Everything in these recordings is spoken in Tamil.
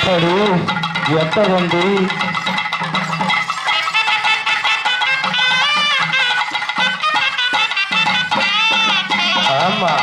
அடி எத்த வண்டி ஆமா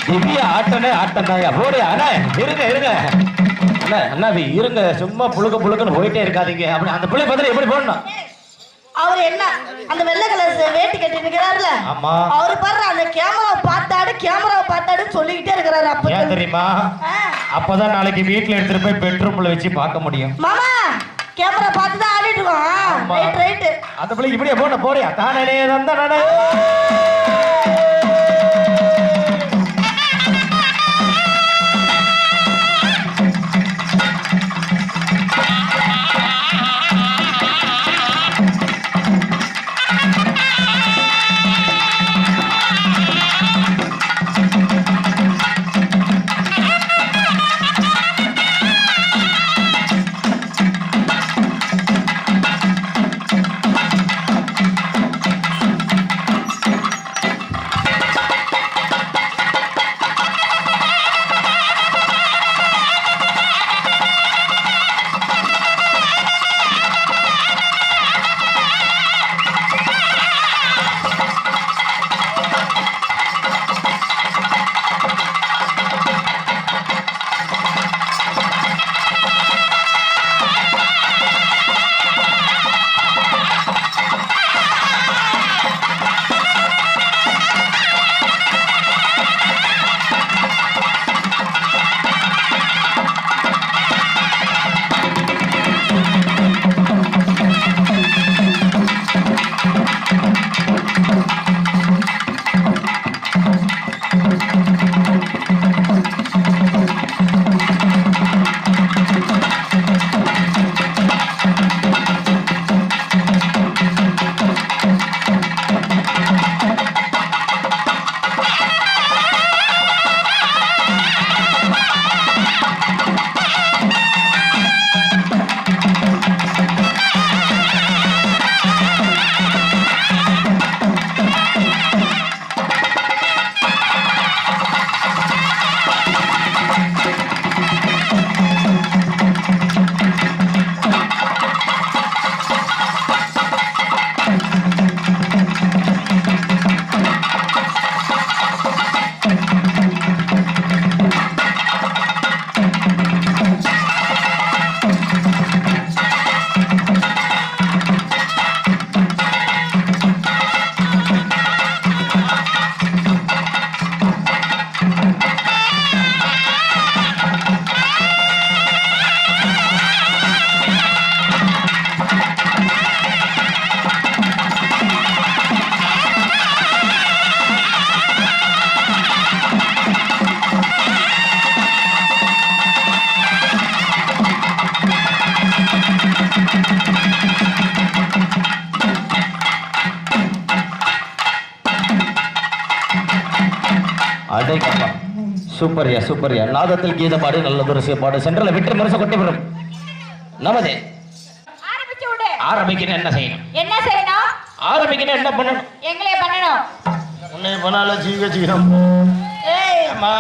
திவ்ய ஆட்டனே ஆட்டம் தாயா போடு அண்ணா இருங்க இருங்க அண்ணா அண்ணா இருங்க சும்மா புழுக்க புழுக்கன்னு போயிட்டே இருக்காதீங்க அப்படி அந்த பிள்ளை பதில் எப்படி போடணும் அவர் என்ன அந்த வெள்ளை கலர் வேட்டி கட்டி இருக்கிறாருல ஆமா அவரு பாரு அந்த கேமராவை பார்த்தாடுன்னு சொல்லிக்கிட்டே இருக்கிறாரு அப்ப ஏன் தெரியுமா அப்பதான் நாளைக்கு வீட்டுல எடுத்துட்டு போய் பெட்ரூம்ல வச்சு பார்க்க முடியும் மாமா கேமரா பார்த்து தான் ஆடிட்டு இருக்கோம் ரைட் ரைட் அந்த பிள்ளை இப்படியே போடியா தானே தந்தானே சூப்பர்யா சூப்பர்யா நாதத்தில் கீத பாடு நல்லதொரு பாடு சென்றல விட்டு மனசு கொட்டி வரும் நமதே ஆரம்பிக்கணும் என்ன செய்யணும் ஆரம்பிக்கணும் என்ன பண்ணணும் எங்களே பண்ணணும் உன்னை பண்ணால ஜீவனம் அம்மா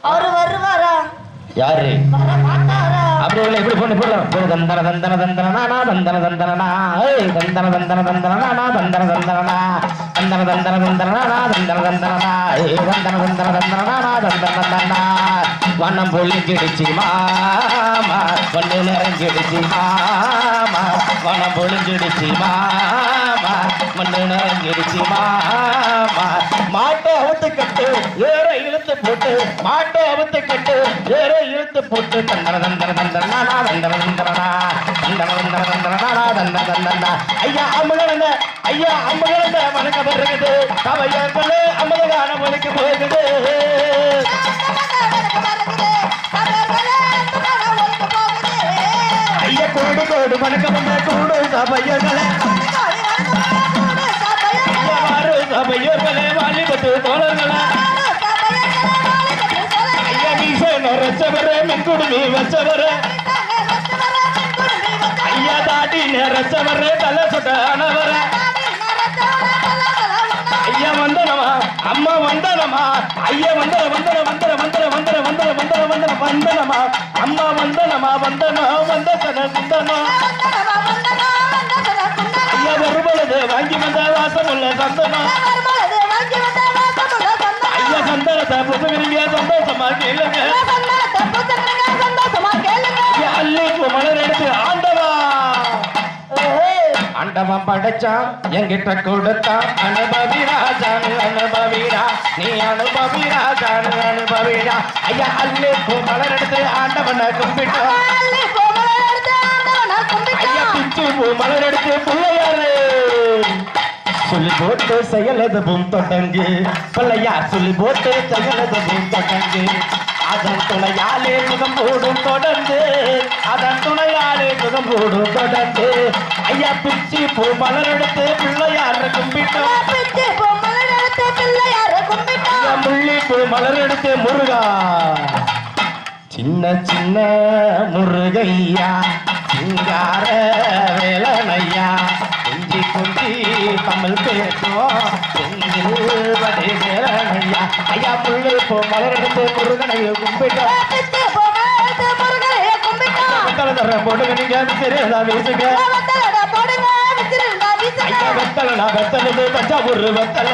அவரு வருவாரா யாரு அப்படி இல்லை இப்படி பொண்ணு போடலாம் தந்தன தந்தன தந்தனா தந்தன தந்தனா ஏய் தந்தன தந்தன தந்தனா தந்தன தந்தனா தந்தன தந்தன தந்தனா தந்தன தந்தனா ஏய் தந்தன தந்தன தந்தனா தந்தன தந்தனா வண்ணம் பொழிஞ்சிடுச்சு மாமா பொண்ணு நிறைஞ்சிடுச்சு மாமா வண்ணம் பொழிஞ்சிடுச்சு மாமா மண்ணு நிறைஞ்சிடுச்சு மாமா மாட்டை அவுத்து கட்டு ஏற இழுத்து போட்டு மாட்டை அவுத்து கட்டு ஏற இழுத்து போட்டு தந்தன தந்தன தந்தனா தந்தன தந்தனா தந்தன தந்தன தந்தனா தந்தன தந்தனா ஐயா அம்மகனந்த ஐயா அம்மகனந்த மனக்க வருகுது கவையங்களே அம்மகான மொழிக்கு போகுது ஐயா கோடு கோடு மனக்க வந்த கூடு சபையங்களே சபையோர்களே வாலிபத்து தோழர்களே ஐயா மீசன ரச்சவரே மென்குடுமி வச்சவரே ஐயா தாடி ரச்சவரே தலை சுட்டானவரே ஐயா வந்தனமா அம்மா வந்தனமா ஐயா வந்தன வந்தன வந்தன வந்தன வந்தன வந்தன வந்தன வந்தன வந்தனமா அம்மா வந்தனமா வந்தனா வந்தன குந்தனா ஐயா வரும்பொழுது வாங்கி வந்த வாசம் உள்ள சந்தனம் ஐயா சந்தனத்தை புதுகிறீங்க சந்தோஷமா கேளுங்க ஐயா அள்ளி மலர் எடுத்து ஆண்டவா ஆண்டவன் படைச்சான் என்கிட்ட கொடுத்தான் அனுபவி ராஜானு அனுபவிடா நீ அனுபவி ராஜானு அனுபவிடா ஐயா அள்ளி மலர் எடுத்து ஆண்டவனை கும்பிட்டோம் ஐயா பிச்சு மலர் எடுத்து பிள்ளையாரு சொல்லி போட்டு செயலதுவும் தொடங்கு பிள்ளையார் சொல்லி போட்டு செயலதுவும் தொடங்கு அதன் துணையாலே முகம் போடும் தொடர்ந்து அதன் துணையாலே முகம் போடும் தொடர்ந்து ஐயா பிச்சு பூ மலர் எடுத்து பிள்ளையார கும்பிட்டோம் முள்ளி பூ மலர் எடுத்து முருகா சின்ன சின்ன முருகையா சிங்கார வேலனையா கொஞ்சி கொஞ்சி தமிழ் பேசுவோம் வடை வேலனையா ஐயா முள்ளி பூ மலர் எடுத்து முருகனையை கும்பிட்டோம் போடுங்க நீங்க சரியா வீசுங்க ஐயா வெத்தலனா வெத்தலது தஞ்சாவூர் வெத்தல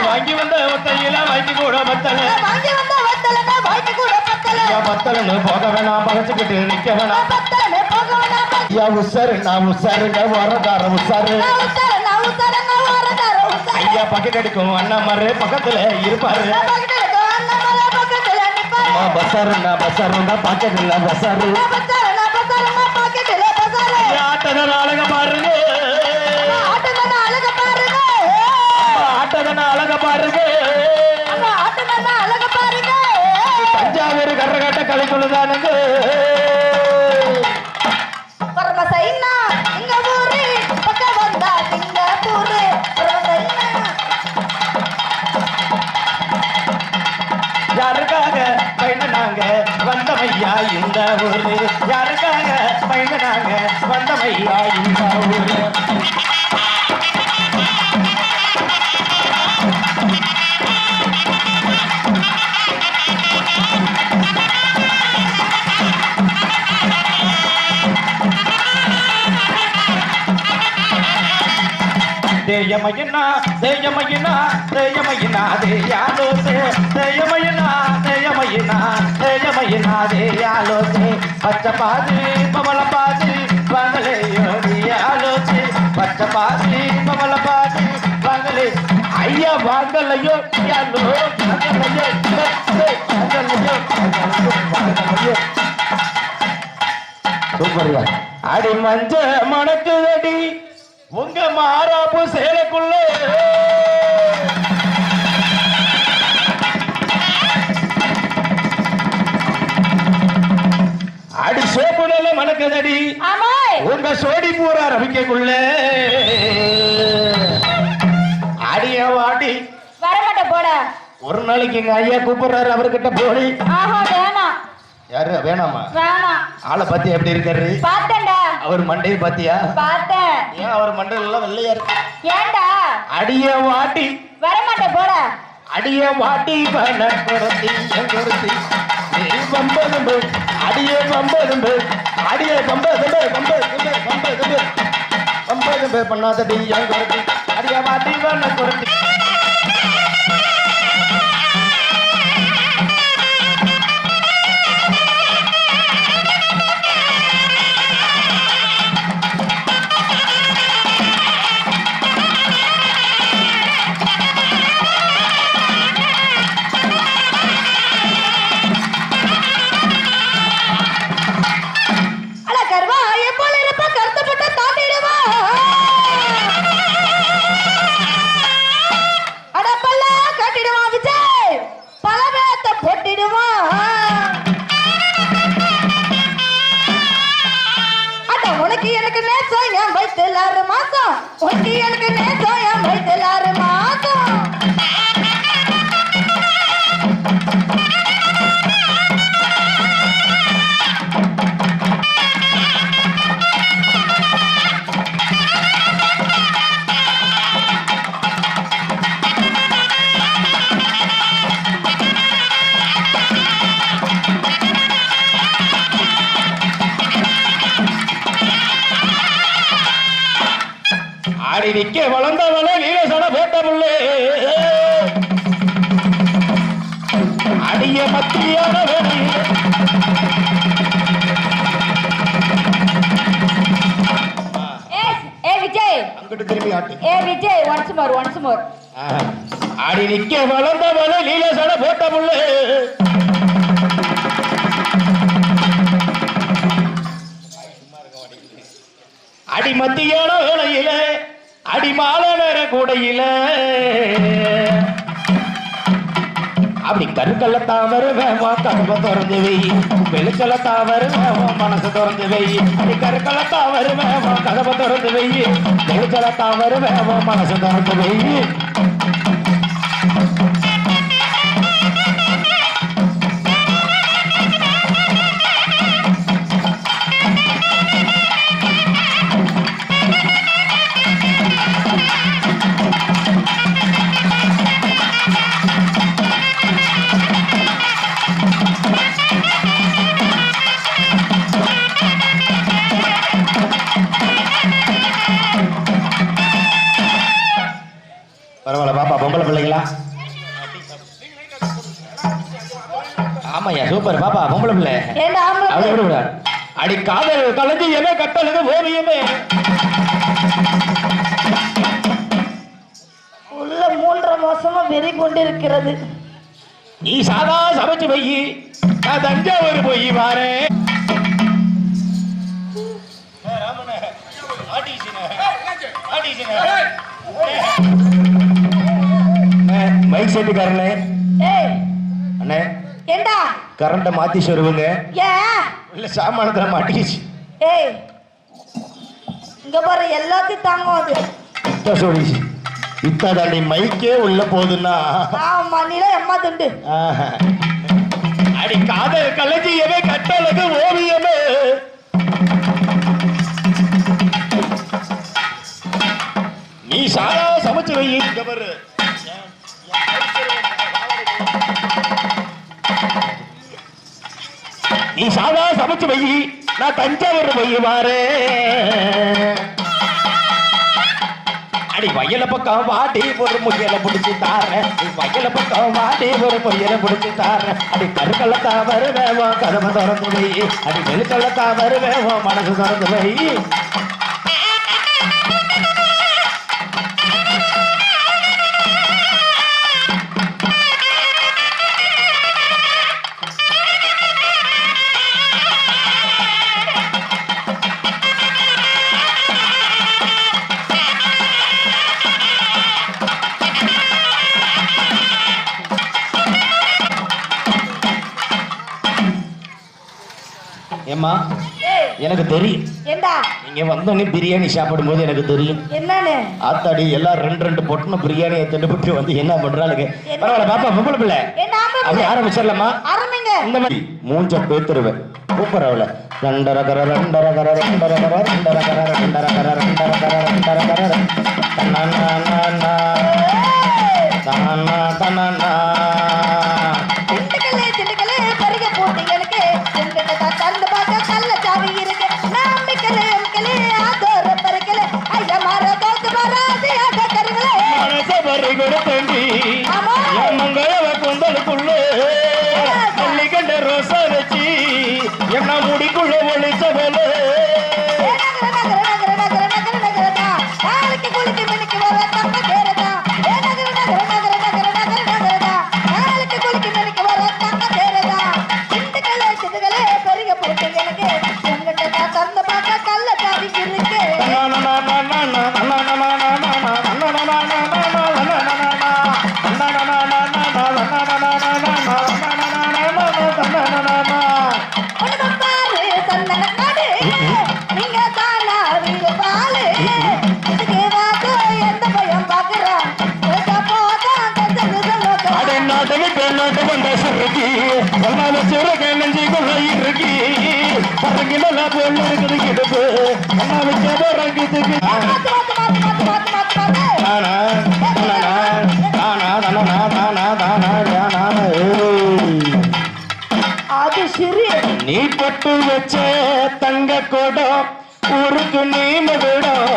வாங்கி வந்த ஒத்தையில வாங்கி கூட வெத்தல பத்தலன்னு போக வேணாம் பகச்சுக்கிட்டு நிக்க வேணாம் ஐயா உசாரு நான் உசாருங்க வரதார உசாரு ஐயா பக்கெட் அடிக்கும் அண்ணாமாரு பக்கத்துல இருப்பாரு பசாருன்னா பசாருன்னா பாக்கெட்ல பசாரு ஆட்டதன அழக பாருங்க ஆட்டதன அழக பாருங்க தஞ்சாவூர் கரகாட்ட கலைக்குழுதானுங்க யாருக்காக பயணனாங்க வந்தமையா இந்த ஊரு யாருக்காக பயணனாங்க வந்தமையா இந்த ஊரு தேயமையினா தேயமையினா தேயமையினா தேயாலோசே தேயமையினா தேயமையினா தேயமையினா தேயாலோசே பச்சை பாதி பவள பாதி பங்களே யோடியாலோசே பச்சை பாதி பவள பாதி பங்களே ஐயா வாங்கலையோ யாலோ வாங்கலையோ வாங்கலையோ சூப்பர்யா அடி மஞ்ச மணக்குதடி உங்க மாறாப்பு சேலைக்குள்ள அடி சோப்புடல மணக்குதடி உங்க சோடி பூரா ரவிக்கைக்குள்ள அடிய வாடி வரமாட்ட போட ஒரு நாளைக்கு எங்க ஐயா கூப்பிடுறாரு அவர்கிட்ட போடி வேணாம் யாரு வேணாமா வேணாம் ஆளை பத்தி எப்படி இருக்காரு பார்த்தேன்டா அவர் மண்டையை பாத்தியா பார்த்தேன் ஏன் அவர் மண்டையில எல்லாம் வெள்ளையா இருக்கு ஏன்டா அடிய வாட்டி வரமாட்ட போட அடிய வாட்டி பண்ண குறத்தி குறத்தி பம்பதும்பு அடிய பம்பதும்பு அடிய பம்பதும்பு பம்பதும்பு பம்பதும்பு பம்பதும்பு பண்ணாதடி என் குறத்தி அடிய வாட்டி பண்ண குறத்தி ஒட்டியலுக்கு நேசம் என் வயித்துல 6 மாசம். ஆடி நிக்க வளர்ந்தவள நீலசட போட்ட முள்ளே அடிய மத்தியான விஜய் அங்கிட்டு திரும்பி ஆட்டு விஜய் once more ஆடி நிக்க வளர்ந்தவள நீலசட போட்ட முள்ளே அடி மத்தியான வேளையில அடிமால நேர கூடையில அப்படி கருக்கல்ல தாவருவேன் கருப்ப திறந்து வை வெளிச்சல தாவருவேன் மனசு திறந்து வை அப்படி கருக்கல்ல தாவருவேன் கதவை திறந்து வை வெளிச்சல தாவருவேன் மனசு திறந்து வை பரவாயில்ல பாப்பா பொம்பளை பிள்ளைங்களா ஆமாய்யா சூப்பர் பாப்பா பொம்பளை பிள்ளை அடி காதல் கலஞ்சியமே கட்டலுக்கு ஓவியமே உள்ள 3.5 மாசமா வெறி கொண்டிருக்கிறது. நீ சாதா சமைச்சு வை நான் தஞ்சாவூர் போய் வாரேன் மைக் செட்டுக்காரனே அண்ணே ஏண்டா கரண்ட மாத்தி சொல்லுவங்க ஏன் இல்ல சாமானத்துல மாட்டிச்சு இங்க பாரு எல்லாத்தையும் தாங்கும் அது இத்த சொல்லிச்சு இத்த தாண்டி மைக்கே உள்ள போகுதுன்னா மண்ணில எம்மா துண்டு அடி காதல் கலஞ்சியமே கட்டழகு ஓவியமே நீ சாதா சமைச்சு வை இங்க பாரு நீ சாதா சமைச்சு வை நான் தஞ்சாவூர் போய் வாரு அடி வயல பக்கம் வாடி ஒரு முயலை பிடிச்சி தாரேன் வயல பக்கம் வாடி ஒரு முயலை பிடிச்சி தாரேன் அடி கருக்கள்ளத்தா வருவேவோ கதவை திறந்து வை அடி வெளுக்கள்ளத்தா வருவேவோ மனசு திறந்து வை ஏம்மா எனக்கு தெரியும் நீங்க வந்தோடனே பிரியாணி சாப்பிடும் போது எனக்கு தெரியும் என்னன்னு ஆத்தாடி எல்லாம் 2 பொட்டுன பிரியாணியை திண்டுபிட்டு வந்து என்ன பண்றாளுங்க பரவாயில்ல பாப்பா பொம்பளை பிள்ளை அப்படி ஆரம்பிச்சிடலாமா இந்த மாதிரி மூஞ்ச பேத்துருவேன் கூப்பிடறவள ரெண்டரகர ரெண்டரகர ரெண்டரகர ரெண்டரகர ரெண்டரகர ரெண்டரகர ரெண்டரகர தனனா தனனா தனனா மங்களவ கொந்தலுக்குள்ள கண்ட ரோசா வச்சு என்ன முடிக்குள்ள ஒளிச்சவல நீங்க தானா வீடு பாலு இதுக்கு அரங்கில போல் இருக்குது இடுப்பு அண்ணா வச்சதோ ரங்கத்துக்கு அது சரி. நீ பட்டு வச்ச தங்க கூடம் ஊருக்கு நீ மகிடம்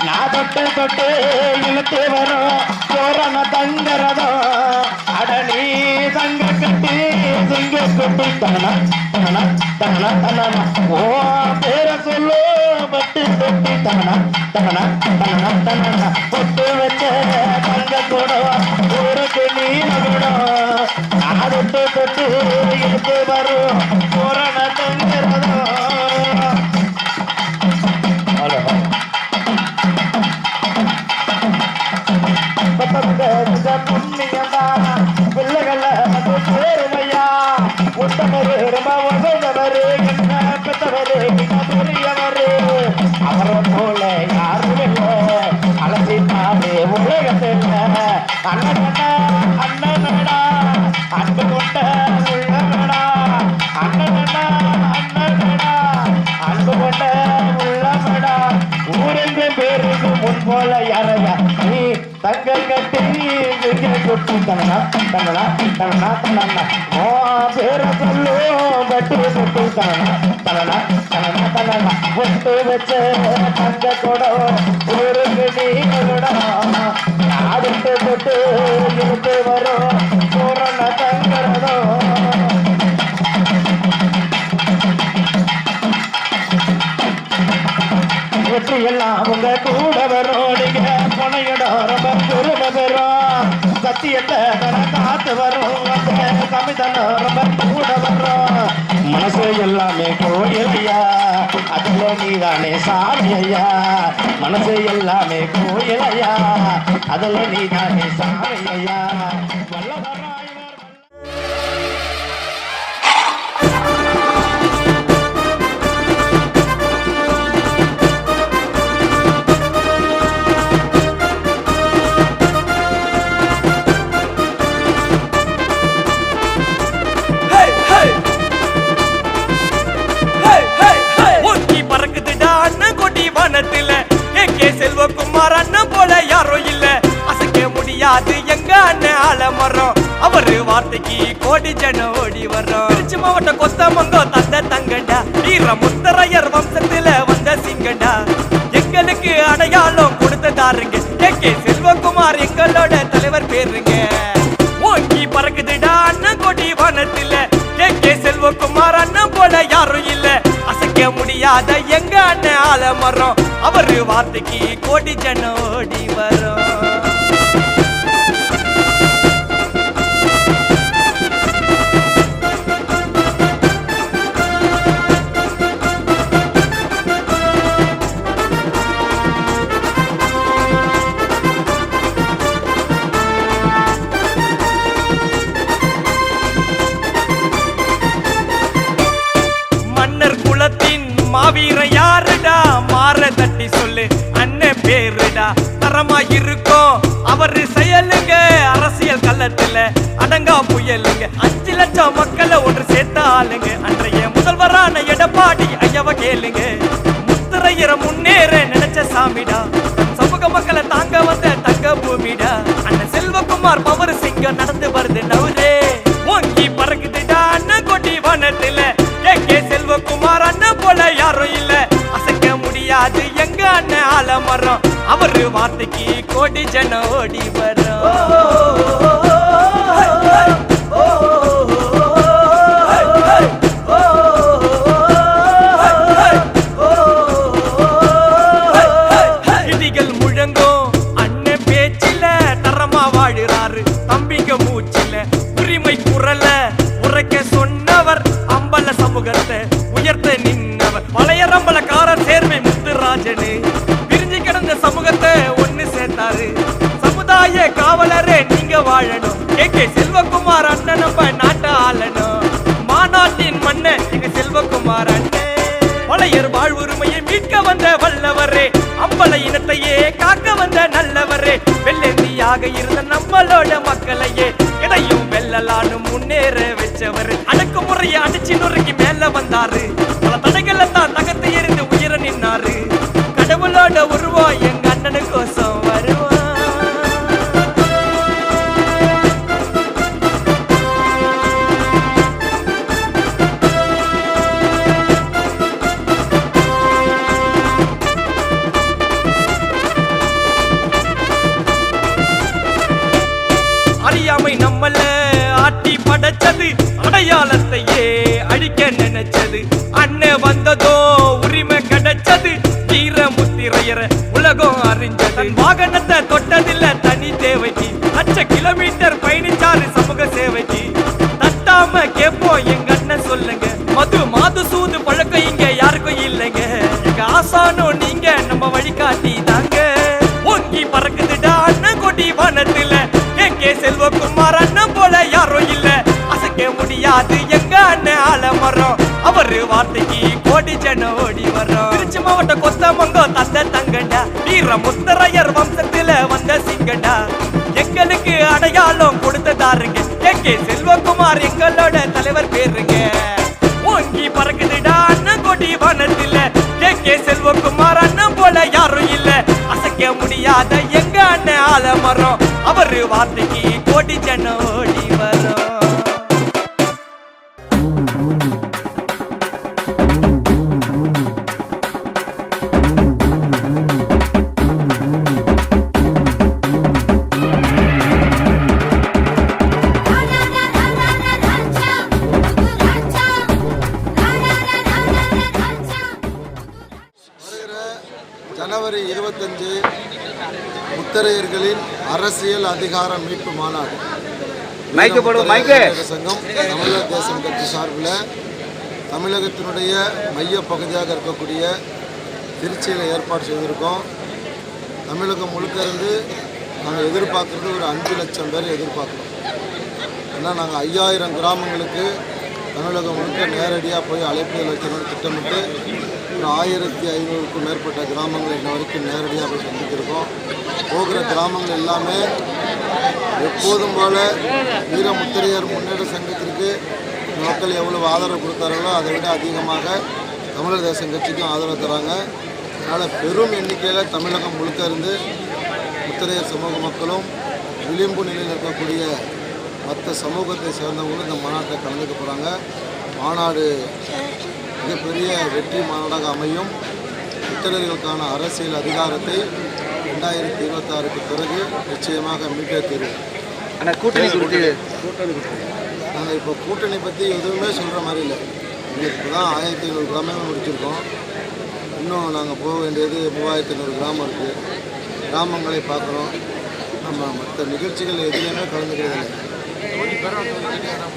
நான் தொட்டு தொட்டு இழுத்து வரும் போறன தங்கரதம் அட நீ தங்க கட்டி சிங்க கொட்டி தன தன தன தன ஓ பேர சொல்லு பட்டு தொட்டி தன தன தன தன பொட்டு வச்ச தங்க கூடம் ஊருக்கு நீ மகிடம் நான் தொட்டு தொட்டு இழுத்து வரும் போறன தங்கரதம் புண்ணியந்தா பிள்ளைகள சேருமையா உத்தமரு ரொம்ப உதவரு என்ன பெற்றவரு பெரியவரு அவரை போல யாரும் இல்லை அலசிப்பாரு உலகத்தில் அண்ணனடா அண்ணனடா அன்பு கொண்ட உள்ளவடா அண்ணனடா அண்ணனடா அன்பு கொண்ட உள்ளவடா ஊரெங்கு பேருக்கு முன் போல யாரையா நீ தங்க கட்டி கொட்டி தன்னா தன்னா தன்னா தன்னா ஓ பேர சொல்லு பட்டு கொட்டி தன்னா தன்னா தன்னா தன்னா ஒட்டு வச்ச தங்க கொடம் ஊருக்கு நீ கொடம் ஆடுட்டு கொட்டு இழுத்து வரும் பூரண தங்கரதம் வெற்றி எல்லாம் உங்க கூட வரும் நீங்க பொனையிடம் ரொம்ப பெருமை பெறும் சத்தியத்தை காத்து வரும் அந்த சமிதனம் ரொம்ப கூட வரும் மனசு எல்லாமே கோயில் ஐயா அதுல நீதானே சாமி ஐயா மனசு எல்லாமே கோயில் ஐயா அதுல நீதானே சாமி ஐயா வல்லவராய் செல்வகுமார் அண்ணன் போல யாரும் இல்ல அசைக்க முடியாது எங்க அண்ணன் ஆலமரம் அவரு வார்த்தைக்கு கோடி ஜனம் ஓடி வர்றோம் திருச்சி மாவட்டம் கொத்தமங்கோ தந்த தங்கண்டா வீர முத்தரையர் வம்சத்துல வந்த சிங்கண்டா எங்களுக்கு அடையாளம் கொடுத்ததாருங்க கே செல்வகுமார் எங்களோட தலைவர் பேருங்க ஓங்கி பறக்குதுடா அண்ணன் கொடி வானத்துல கே செல்வகுமார் அண்ணன் போல யாரும் இல்ல அசைக்க முடியாத எங்க அண்ணன் ஆலமரம் அவரு வார்த்தைக்கு கோடி ஜனம் ஓடி வரும் மன்னர் குலத்தின் மாவீரன் யாருடா மாற தட்டி சொல்லு அண்ணன் பேருடா தரமா இருக்கும் அவரு செயலுங்க அரசியல் களத்துல அடங்கா புயலுங்க 5 லட்சம் மக்களை ஒன்று சேர்த்த ஆளுங்க அன்றைய முதல்வரான எடப்பாடி ஐயாவ கேளுங்க முத்திரையர முன்னேற நினைச்ச சாமிடா சமூக மக்களை தாங்க வந்த தங்க பூமிடா அண்ணன் செல்வகுமார் பவர் சிங்கம் நடந்து வருது நவுரே ஓங்கி பறக்குதுடா அண்ணன் கொடி வானத்துல கே செல்வகுமார் அண்ணன் போல யாரும் இல்ல அசைக்க முடியாது எங்க அண்ணன் ஆலமரம் அவரு வார்த்தைக்கு கோடி ஜனம் ஓடி வரும் இடிகள் முழங்கும் அண்ணன் பேச்சில தரமா வாழுறாரு தம்பிங்க மூச்சில உரிமை குரல உரைக்க சொன்னவர் அம்பல சமூகத்தை உயர்த்த நின்னவர் பழையரம்பலக்காரர் சேர்வை முத்துராஜனு பிரிஞ்சு கிடந்த சமூகத்தை ஒண்ணு சேர்த்தாரு சமுதாய காவலரே நீங்க வாழணும் கே செல்வகுமார் அண்ணன் நம்ம நாட்டை ஆளணும் மாநாட்டின் மண்ணன் எங்க செல்வகுமார் அண்ணன் பழையர் வாழ்வுரிமையை மீட்க வந்த வல்லவரே அம்பல இனத்தையே காக்க வந்த நல்லவரே வெள்ளந்தியாக இருந்த நம்மளோட மக்களையே இடையும் வெல்லலான்னு முன்னேற வச்சவர் அடக்குமுறையை அடிச்சு நொறுக்கி மேல வந்தாரு பல தடைகள் முடிஞ்சது. அண்ணன் வந்ததோ உரிமை கிடைச்சது. வீர முத்திரையர உலகம் அறிஞ்சது. வாகனத்தை தொட்டதில்ல தனி தேவைக்கு. லட்ச கிலோமீட்டர் பயணிச்சாரு சமூக சேவைக்கு. தட்டாம கேட்போம் எங்க அண்ணன் சொல்லுங்க. மாது சூது பழக்கம் இங்க யாருக்கும் இல்லைங்க. எங்க ஆசானோ நீங்க நம்ம வழிகாட்டி தாங்க. ஓங்கி பறக்குதுடா அண்ணன் கொடி வானத்துல. கே செல்வகுமார் அண்ணன் போல யாரும் இல்ல. அசைக்க முடியாது எங்க அண்ணன் ஆலமரம். அவரு வார்த்தைக்கு கோடி ஜன ஓடி வரோம். திருச்சி மாவட்ட கொத்தமங்கம் தந்த தங்கண்டா. வீர முத்தரையர் வம்சத்துல வந்த சிங்கண்டா. எங்களுக்கு அடையாளம் கொடுத்ததாருங்க. கே செல்வகுமார் எங்களோட தலைவர் பேருங்க. ஓங்கி பறக்குதுடா அண்ணன் கொடி வானத்துல. கே செல்வகுமார் அண்ணன் போல யாரும் இல்ல. அசைக்க முடியாத எங்க அண்ணன் ஆலமரம். அவரு வார்த்தைக்கு கோடி ஜன ஓடி வரும். ஜனவரி 25 முத்தரையர்களின் அரசியல் அதிகார மீட்பு மாநாடு சங்கம் தமிழக தேசம் கட்சி சார்பில் தமிழகத்தினுடைய மைய பகுதியாக இருக்கக்கூடிய திருச்சியில் ஏற்பாடு செய்திருக்கோம். தமிழகம் முழுக்க இருந்து நாங்கள் எதிர்பார்க்குறது ஒரு 5 லட்சம் பேர் எதிர்பார்க்குறோம். ஏன்னா நாங்கள் 5000 கிராமங்களுக்கு தமிழகம் முழுக்க நேரடியாக போய் அழைப்புதல் வைக்கணும்னு திட்டமிட்டு ஒரு 1500க்கும் மேற்பட்ட கிராமங்கள் இன்ன வரைக்கும் நேரடியாக போய் சந்தித்திருக்கோம். போகிற கிராமங்கள் எல்லாமே எப்போதும் போல வீரமுத்திரையர் முன்னேற்ற சங்கத்திற்கு மக்கள் எவ்வளவு ஆதரவு கொடுத்தார்களோ அதை விட அதிகமாக தமிழர் தேசம் கட்சிக்கும் ஆதரவு தராங்க. அதனால் பெரும் எண்ணிக்கையில் தமிழகம் முழுக்க இருந்து முத்திரையர் சமூக மக்களும் விளிம்பு நிலையில் இருக்கக்கூடிய மற்ற சமூகத்தை சேர்ந்தவங்களும் இந்த மாநாட்டில் கலந்துக்க போகிறாங்க. மாநாடு மிகப்பெரிய வெற்றி மாநாடாக அமையும். முத்திரையர்களுக்கான அரசியல் அதிகாரத்தை 2026க்கு பிறகு நிச்சயமாக மீட்டே தருவோம். ஆனால் கூட்டணி குறித்து நாங்கள் இப்போ கூட்டணி பற்றி எதுவுமே சொல்கிற மாதிரி இல்லை. எங்களுக்கு இப்போ தான் 1500 கிராமமே முடிச்சிருக்கோம். இன்னும் நாங்கள் போக வேண்டியது 3500 கிராமம் இருக்குது. கிராமங்களை பார்க்குறோம். நம்ம மற்ற நிகழ்ச்சிகள் எதுலையுமே கலந்துக்கிறது இல்லை.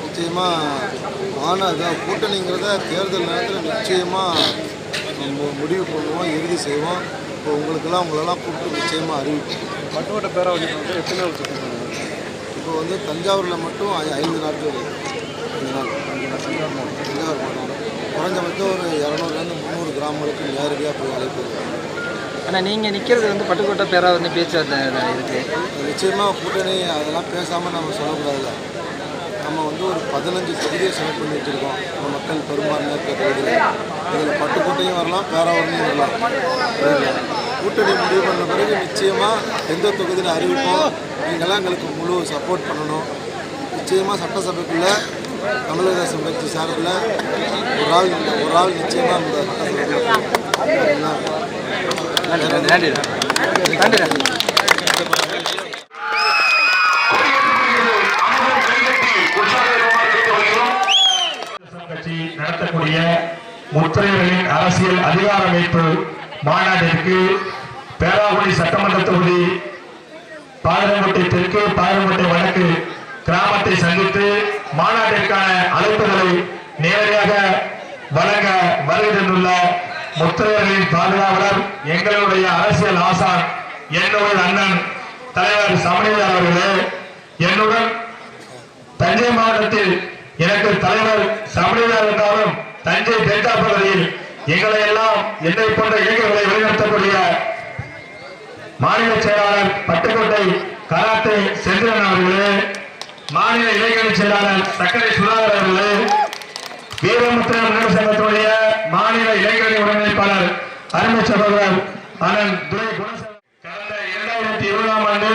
நிச்சயமாக ஆனால் அதான் கூட்டணிங்கிறத தேர்தல் நேரத்தில் நிச்சயமாக முடிவு பண்ணுவோம், இறுதி செய்வோம். இப்போ உங்களெல்லாம் கூப்பிட்டு நிச்சயமாக அறிவிப்போம். மட்டுமட்ட பேராவளி வந்து எத்தனை நாள் சுற்றுறாங்க? இப்போ வந்து தஞ்சாவூரில் மட்டும் 5 நாட்கள் 5 நாள் தஞ்சாவூர் மாவட்டம் குறைஞ்சபட்சம் ஒரு 200லேருந்து 300 கிராமங்களுக்கு நேரடியாக போய் அழைப்பு. ஆனால் நீங்கள் நிற்கிறது வந்து பட்டுக்கோட்டை பேராக வந்து பேச்சு இருக்குது. நிச்சயமாக கூட்டணி அதெல்லாம் பேசாமல் நம்ம சொல்லக்கூடாதுல்ல. நம்ம வந்து ஒரு 15 தொகுதியை செலக்ட் பண்ணி வச்சுருக்கோம். நம்ம மக்கள் பெரும்பான்மை இருக்க தொகுதியில் இதில் பட்டுக்கோட்டையும் வரலாம், பேராவூர்லையும் வரலாம். கூட்டணி முடிவு பண்ண பிறகு நிச்சயமாக எந்த தொகுதியில் அறிவிப்போம். நீங்கள்லாம் எங்களுக்கு முழு சப்போர்ட் பண்ணணும். நிச்சயமாக சட்டசபைக்குள்ளே தமிழக தேசம் கட்சி சார்பில் ஒரு ஆள் நிச்சயமாக இந்த சட்டசபைக்குள்ள நடத்தக்கூடிய முத்திரையர்களின் அரசியல் அதிகார அமைப்பு மாநாட்டிற்கு பேராவூரணி சட்டமன்ற தொகுதி பாளையங்கோட்டை தெற்கு பாளையங்கோட்டை வடக்கு கிராமத்தை சந்தித்து மாநாட்டிற்கான அழைப்புகளை நேரடியாக வழங்க வருகை தந்துள்ள முத்திரையர்களின் பாதுகாவலர் எங்களுடைய அரசியல் ஆசான் என்னுடைய அண்ணன் தலைவர் சமணிதர் அவர்களே, என்னுடன் தஞ்சை மாவட்டத்தில் எனக்கு தலைவர் சமணிதர் என்றாலும் தஞ்சை டெல்டா பகுதியில் எங்களை எல்லாம் என்னை போன்ற இளைஞர்களை வழிநடத்தக்கூடிய மாநில செயலாளர் பட்டுக்கோட்டை கராத்தே செந்திரன் அவர்களே, மாநில இளைஞர் செயலாளர் சக்கரை சுதாகர் அவர்களே, வீரமுத்திரை முன்னேற்ற சங்கத்துடைய மாநில இளைஞரணி ஒருங்கிணைப்பாளர் அருமை சகோதரர் அண்ணன் துரை குணசேகரன். கடந்த 2020ஆம் ஆண்டு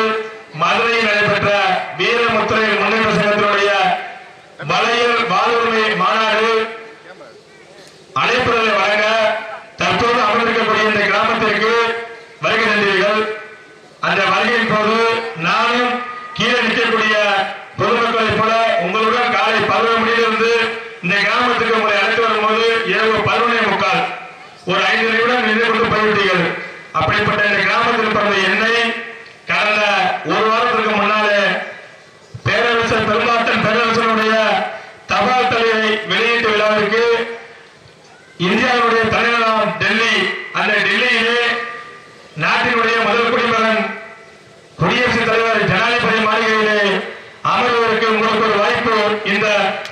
மதுரையில் நடைபெற்ற வீரமுத்திரை முன்னேற்ற சங்கத்தினுடைய மலையில் வாழ்வுரிமை மாநாடு அழைப்புகளை வழங்க தற்போது அமர்ந்திருக்கக்கூடிய இந்த கிராமத்திற்கு வருகை தந்தீர்கள். அந்த வருகையின் போது நானும் கீழே நிற்கக்கூடிய பொதுமக்களைப் போல உங்களுடன் காலை 11 மணியிலிருந்து இந்த கிராமத்துக்கு உங்களை அழைத்து வரும்போது ஒரு 5 நிமிடம் நின்று கொண்டு போய்விட்டீர்கள். அப்படிப்பட்ட இந்த கிராமத்தில் பிறந்த என்னை கடந்த ஒரு வாரத்திற்கு முன்னாலே பேரரசர் பெருமாட்டன் பேரரசனுடைய தபால் தலையை வெளியீட்டு விழாவிற்கு இந்தியாவுடைய தலைநகரம் டெல்லி, அந்த டெல்லியிலே நாட்டினுடைய முதல் குடிமகன் குடியரசுத் தலைவர் ஜனாதிபதி மாளிகையிலே அமர்வதற்கு உங்களுக்கு ஒரு வாய்ப்பு இந்த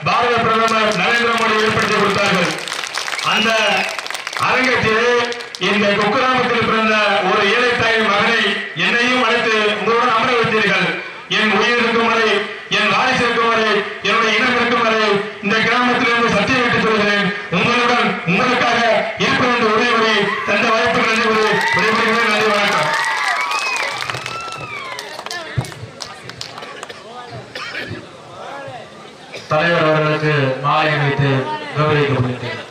பாரத பிரதமர் நரேந்திர மோடி ஏற்படுத்தி கொடுத்தார்கள். அந்த அரங்கத்திலே இந்த குக்கிராமத்தில் பிறந்த ஒரு ஏழை தாயின் மகனை என்னையும் அழைத்து உங்களுடன் அமர வைத்தீர்கள். என் உயிர் இருக்கும் வரை, என் வாரிசு இருக்கும் வரை, என்னுடைய இனம் இருக்கும் வரை இந்த கிராமத்திலிருந்து சத்தியம் விட்டு சொல்கிறேன், உங்களுடன் உங்களுக்காக இருப்பேன் என்று உறுதிமொழி தந்த வாய்ப்பு நன்றி கூறி விடைபெறுகிறேன். நன்றி, வணக்கம். தலைவர் அவர்களுக்கு மாலை அணிவித்து கௌரவிக்கப்படுகிறது.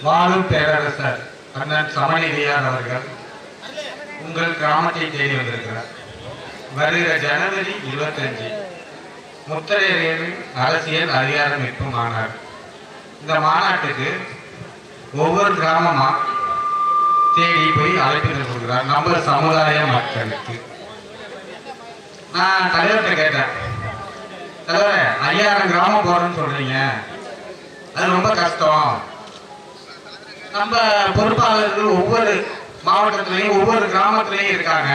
வாழும் பேரரசர் அண்ணன் சமநிதியார் அவர்கள் உங்கள் கிராமத்தை தேடி வந்திருக்கிறார். வருகிற ஜனவரி 25 முத்தரையரின் அரசியல் அதிகார மீட்பு மாநாடு. இந்த மாநாட்டுக்கு ஒவ்வொரு கிராமமா தேடி போய் அழைப்பிதழ் கொடுக்கிறார் நம்ம சமுதாய மக்களுக்கு. நான் தலைவர்கிட்ட கேட்டேன், தலைவர் 5000 கிராமம் போறேன்னு சொல்றீங்க, அது ரொம்ப கஷ்டம். நம்ம பொறுப்பாளர்கள் ஒவ்வொரு மாவட்டத்திலையும் ஒவ்வொரு கிராமத்திலையும் இருக்காங்க.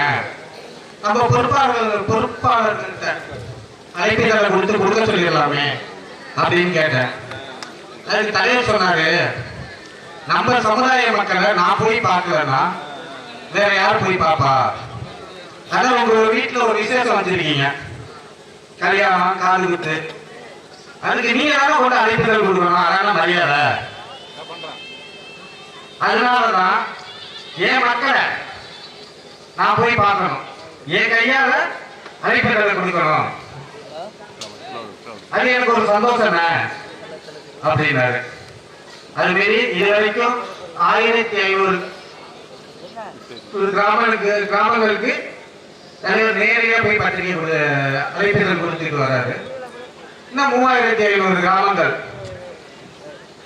நம்ம பொறுப்பாளர்கள்ட்ட அழைப்பிதழை கொடுக்க சொல்லிடலாமே அப்படின்னு கேட்டேன். அதுக்கு தலைவர் சொன்னாரு, நம்ம சமுதாய மக்களை நான் போய் பார்க்கலன்னா வேற யார் போய் பார்ப்பா? அதான் உங்க வீட்டுல ஒரு விசேஷம் வச்சிருக்கீங்க, கல்யாணம், காது குத்து, அதுக்கு நீங்க தானே கொண்டு அழைப்பிதழ் கொடுக்கணும், அதான மரியாதை. அதனாலதான் என் மக்களை நான் போய் பார்க்கணும், என் கையால அழைப்பிதழை கொடுக்கணும், அது எனக்கு ஒரு சந்தோஷம் அப்படின்னாரு. அது மாரி இது வரைக்கும் 1500 கிராமங்களுக்கு தலைவர் நேரடியா போய் பத்திரிகை அழைப்பிதழ் கொடுத்துட்டு வராரு. இன்னும் 3500 கிராமங்கள்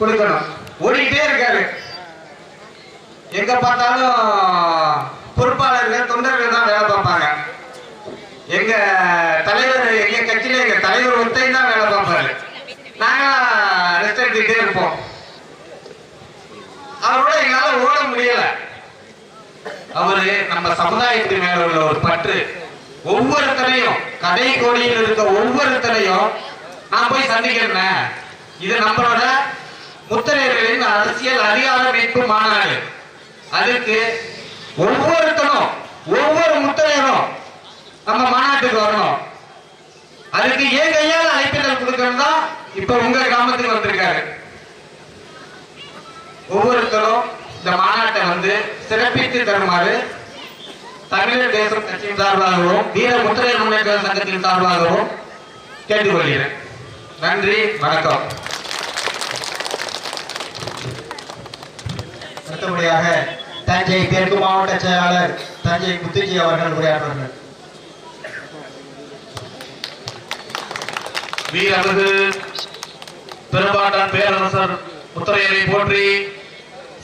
கொடுக்கணும், ஓடிக்கிட்டே இருக்காரு. எங்க பார்த்தாலும் பொறுப்பாளர்கள் தொண்டர்கள் தான் வேலை பார்ப்பாங்க. எங்க தலைவர், எங்க கட்சியில எங்க தலைவர் ஒருத்தையும் தான் வேலை பார்ப்பாரு. நாங்க ரெஸ்ட் எடுத்துக்கிட்டே இருப்போம். அவரோட எங்களால ஓட முடியல. அவரு நம்ம சமுதாயத்தின் மேல உள்ள ஒரு பற்று, ஒவ்வொருத்தரையும் கடை கோடியில் இருக்க ஒவ்வொருத்தரையும் நான் போய் சந்திக்கிறேன். இது நம்மளோட முத்தரையர்களின் அரசியல் அதிகார மீட்பு மாநாடு. அதுக்கு ஒவ்வொருத்தரும் ஒவ்வொரு முத்தரையரும் நம்ம மாநாட்டுக்கு வரணும். அதுக்கு ஏன் கையால் அழைப்பிதழ் கொடுக்கணும் தான் இப்ப உங்க கிராமத்துக்கு வந்திருக்காரு. ஒவ்வொருத்தரும் இந்த மாநாட்டை வந்து சிறப்பித்து தருமாறு தமிழர் தேசம் கட்சியின் சார்பாகவும் வீர முத்தரையர் முன்னேற்ற சங்கத்தின் சார்பாகவும் கேட்டுக்கொள்கிறேன். நன்றி, வணக்கம். அடுத்தபடியாக தஞ்சை தெற்கு மாவட்ட செயலாளர் தஞ்சை முத்துஜி அவர்கள் உரையாற்றுவார்கள். வீரமிகு பெரும்பாட்டன் பேரரசர் முத்தரையரை போற்றி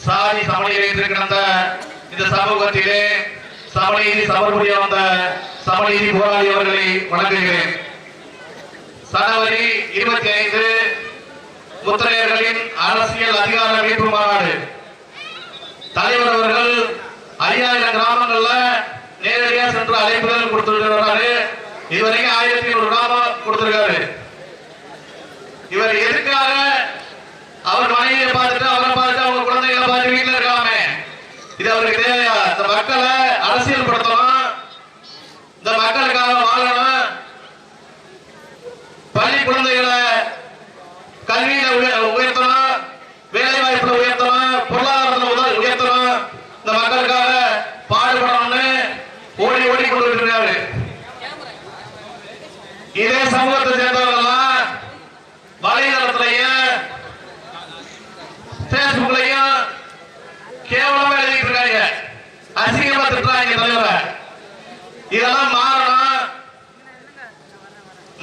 சாதி சமநீதி கிடந்த இந்த சமூகத்திலே சமநீதி சமர்புரிய வந்த சமநீதி போராளி அவர்களை வணங்குகிறேன். ஜனவரி 25 முத்தரையர்களின் அரசியல் அதிகார மீட்பு மாநாடு. தலைவர் அவர்கள் 5000 கிராமங்கள்ல நேரடியா சென்று அழைப்புதல் கொடுத்திருக்கிறாரு. இதுவரைக்கும் 1500 கிராமம் கொடுத்திருக்காரு. இவர் எதுக்காக அவர் மனைவியை பார்த்துட்டு அவரை பார்த்துட்டு அவங்க குழந்தைகளை பார்த்து வீட்டுல இருக்காம, இது அவருக்கு தேவையா? இந்த மக்களை அரசியல் படுத்தணும், இந்த மக்களுக்காக வாழணும், பள்ளி குழந்தைகளை கல்வியில உயர்த்தணும், வேலை வாய்ப்புல உயர்த்தணும், பொருளாதாரத்துல உயர்த்தணும், இதே சமூகத்தை சேர்ந்தவர்கள்லாம் வலைதளத்திலையும் பேஸ்புக்லையும் கேவலமா எழுதிட்டு இருக்காங்க, அசிங்கமா திட்டுறாங்க தலைவரை. இதெல்லாம் மாறணும்.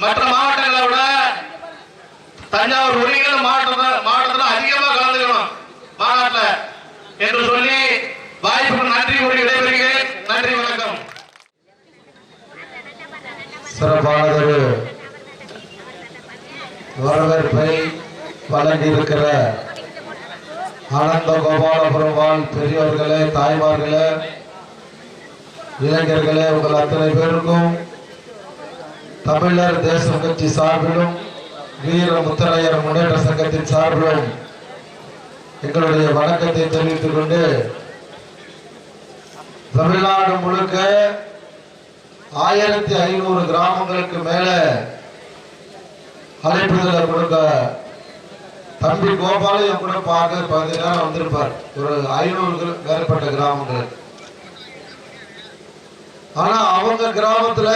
மற்ற மாவட்டங்களை விட தஞ்சாவூர் ஒருங்கிணைந்த மாவட்டத்தில் அதிகமா கலந்துக்கணும் மாநாட்டில் என்று சொல்லி வாய்ப்புக்கு நன்றி கூறி விடைபெறுகிறேன். நன்றி, வணக்கம். சிறப்பானதொரு வரவேற்பை வழங்கியிருக்கிற ஆனந்த கோபாலபுரம் வாழ் பெரியவர்களே, தாய்மார்களே, இளைஞர்களே, உங்கள் அத்தனை பேருக்கும் தமிழர் தேசம் கட்சி சார்பிலும் வீர முத்தரையர் முன்னேற்ற சங்கத்தின் சார்பிலும் எங்களுடைய வணக்கத்தை தெரிவித்துக் கொண்டு, தமிழ்நாடு முழுக்க 1500 கிராமங்களுக்கு மேல அழைப்புதலை கொடுக்க தம்பி கோபாலையும் கூட பார்க்க 10 நேரம் வந்திருப்பார். ஒரு 500 மேற்பட்ட கிராமங்கள். ஆனா அவங்க கிராமத்துல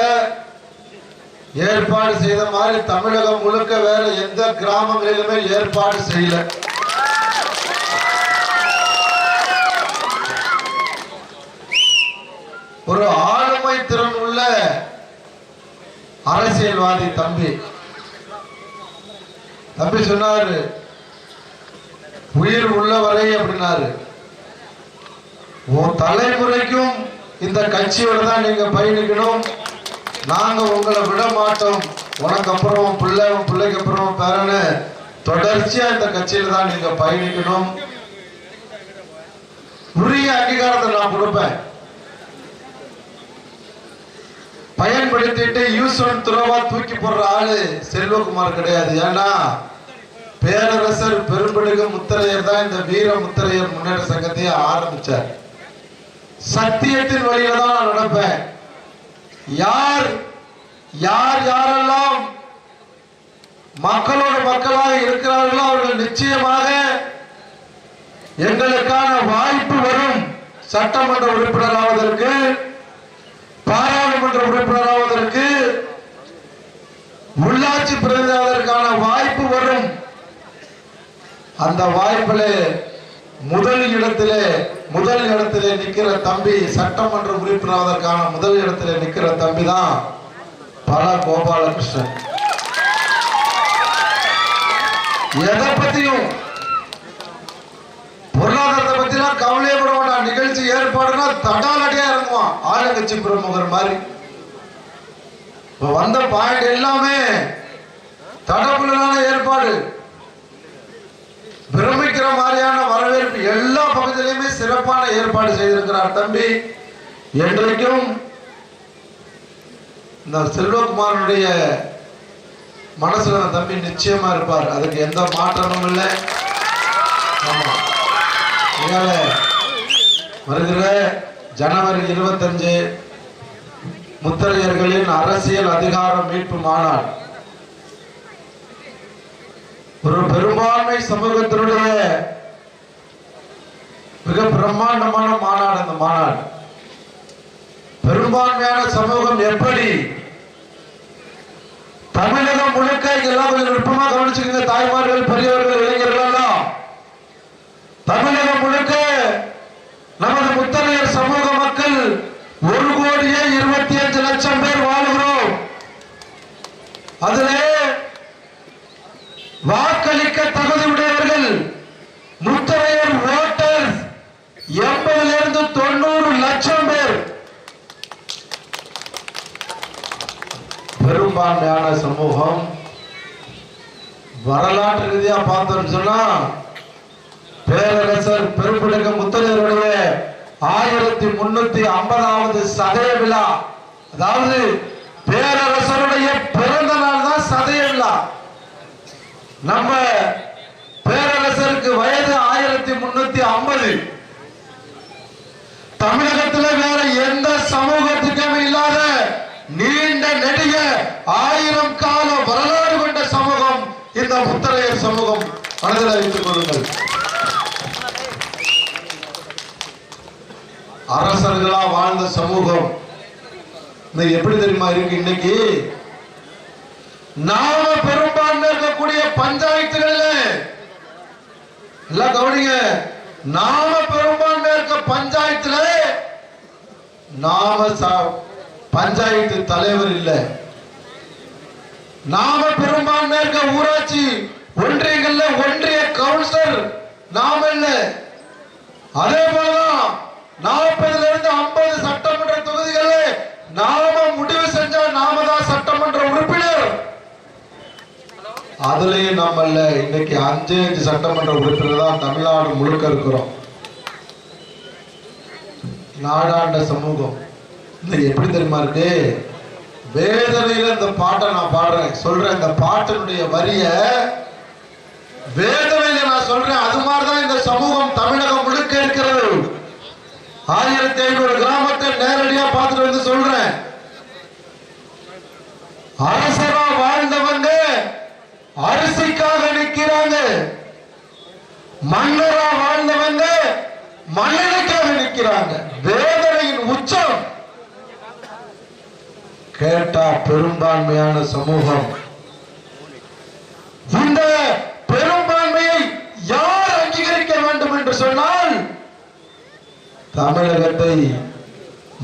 ஏற்பாடு செய்த மாதிரி தமிழகம் முழுக்க வேற எந்த கிராமங்களிலுமே ஏற்பாடு செய்யல. ஒரு ஆளுமை திறன் உள்ள அரசியல்வாதி தம்பி சொன்னாரு, உயிர் உள்ளவரை அப்படின்னாரு. உன் தலைமுறைக்கும் இந்த கட்சியோட தான் நீங்க பயணிக்கணும், நாங்க உங்களை விட மாட்டோம், உனக்கு அப்புறம் பிள்ளைக்கு அப்புறம் பேரன்னு தொடர்ச்சியா இந்த கட்சியில தான் நீங்க பயணிக்கணும். உரிய அங்கீகாரத்தை நான் கொடுப்பேன். பயன்படுத்திட்டு யூஸ் அண்ட் த்ரோவா தூக்கி போடுற ஆளு செல்வகுமார் கிடையாது. ஏன்னா பேரரசர் பெரும்படுக முத்தரையர் தான் இந்த வீர முத்தரையர் முன்னேற்ற சங்கத்தையே ஆரம்பிச்சார். சத்தியத்தின் வழியில தான் நான் நடப்பேன். யாரெல்லாம் மக்களோட மக்களாக இருக்கிறார்களோ அவர்கள் நிச்சயமாக எங்களுக்கான வாய்ப்பு வரும். சட்டமன்ற உறுப்பினராவதற்கு, பாராளுமன்ற உறுப்பினராவதற்கு, உள்ளாட்சி பிரதிநிதியாவதற்கான வாய்ப்பு வரும். அந்த வாய்ப்பில் முதல் இடத்திலே நிக்கிற தம்பி, சட்டமன்ற உறுப்பினராவதற்கான முதல் இடத்திலே நிக்கிற தம்பி தான் பல கோபாலகிருஷ்ணன். எதை பத்தியும் பொருளாதாரத்தை பத்திலாம் கவலையே பட வேண்டாம். நிகழ்ச்சி ஏற்பாடுனா தடாலடியா இறங்குவான், ஆளுங்கட்சி பிரமுகர் மாதிரி. வந்த பாயிண்ட் எல்லாமே தடபுடலான ஏற்பாடு, பிரமிக்கிற மாதிரியான வரவேற்பு, எல்லா பகுதியிலுமே சிறப்பான ஏற்பாடு செய்திருக்கிறார் தம்பி. என்றைக்கும் இந்த செல்வகுமாரனுடைய மனசுல தம்பி நிச்சயமா இருப்பார், அதுக்கு எந்த மாற்றமும் இல்லை. வருகிற ஜனவரி 25 முத்தரையர்களின் அரசியல் அதிகார மீட்பு மாநாடு, ஒரு பெரும்பான்மை சமூகத்தினுடைய மிக பிரம்மாண்டமான மாநாடு. அந்த மாநாடு பெரும்பான்மையான சமூகம் எப்படி தமிழகம் முழுக்க, எல்லாம் கொஞ்சம் நுட்பமா கவனிச்சுக்கங்க தாய்மார்கள், பெரியவர்கள், இளைஞர்கள் எல்லாம், தமிழகம் முழுக்க நமது முத்தரையர் சமூக மக்கள் 1,25,00,000 பேர் வாழ்கிறோம். அதிலே வாக்களிக்க தகுதி உடையவர்கள் முத்தரையர் ஓட்டர்ஸ் 80 to 90 லட்சம் பேர். பெரும்பான்மையான சமூகம். வரலாற்று ரீதியா பார்த்தோம்னு சொன்னா பேரரசர் பெரும்படுக முத்தரையருடைய 1350வது சதய விழா, அதாவது பேரரசருடைய பிறந்த நாள் தான் சதய விழா. நம்ம பேரரசருக்கு வயது 1350. தமிழகத்தில் வேற எந்த சமூகத்துக்கும் இல்லாத நீண்ட நெடிய 1000 கால வரலாறு கொண்ட சமூகம் இந்த முத்தரையர் சமூகம். மனதில் வைத்துக் கொள்ளுங்கள். அரசர்களா வாழ்ந்த சமூகம் எப்படி தெரியுமா இருக்கு? இன்னைக்கு நாம பெரும்பான்மை இருக்கக்கூடிய பஞ்சாயத்துகளில் எல்லாம் கவனிங்க, நாம பெரும்பான்மை இருக்க பஞ்சாயத்துல நாம பஞ்சாயத்து தலைவர் இல்ல, நாம பெரும்பான்மை இருக்க ஊராட்சி ஒன்றியங்கள்ல ஒன்றிய கவுன்சிலர் நாம இல்ல. அதே போலதான் 40 இருந்து 50 சட்டமன்ற தொகுதிகளை நாம முடிவு செஞ்சா நாம தான் சட்டமன்ற உறுப்பினர். அதுலயும் நாம இல்ல. இன்னைக்கு 5 சட்டமன்ற உறுப்பினர் தான் தமிழ்நாடு முழுக்க இருக்கிறோம். நாடாண்ட சமூகம் எப்படி தெரியுமா இருக்கு? வேதனையில இந்த பாட்டை நான் பாடுறேன், சொல்றேன். இந்த பாட்டினுடைய வரிய வேதனையில நான் சொல்றேன். அது மாதிரிதான் இந்த சமூகம் தமிழகம் முழுக்க இருக்கிறது. 1500 கிராமத்தை நேரடியா பார்த்துட்டு வந்து சொல்றேன். அரசரா வாழ்ந்தவங்க அரிசிக்காக நிற்கிறாங்க, மன்னரா வாழ்ந்தவங்க மன்னனுக்காக நிற்கிறாங்க. வேதனையின் உச்சம். கேட்டா பெரும்பான்மையான சமூகம். இந்த பெரும்பான்மையை யார் அங்கீகரிக்க வேண்டும் என்று சொன்னால், தமிழகத்தை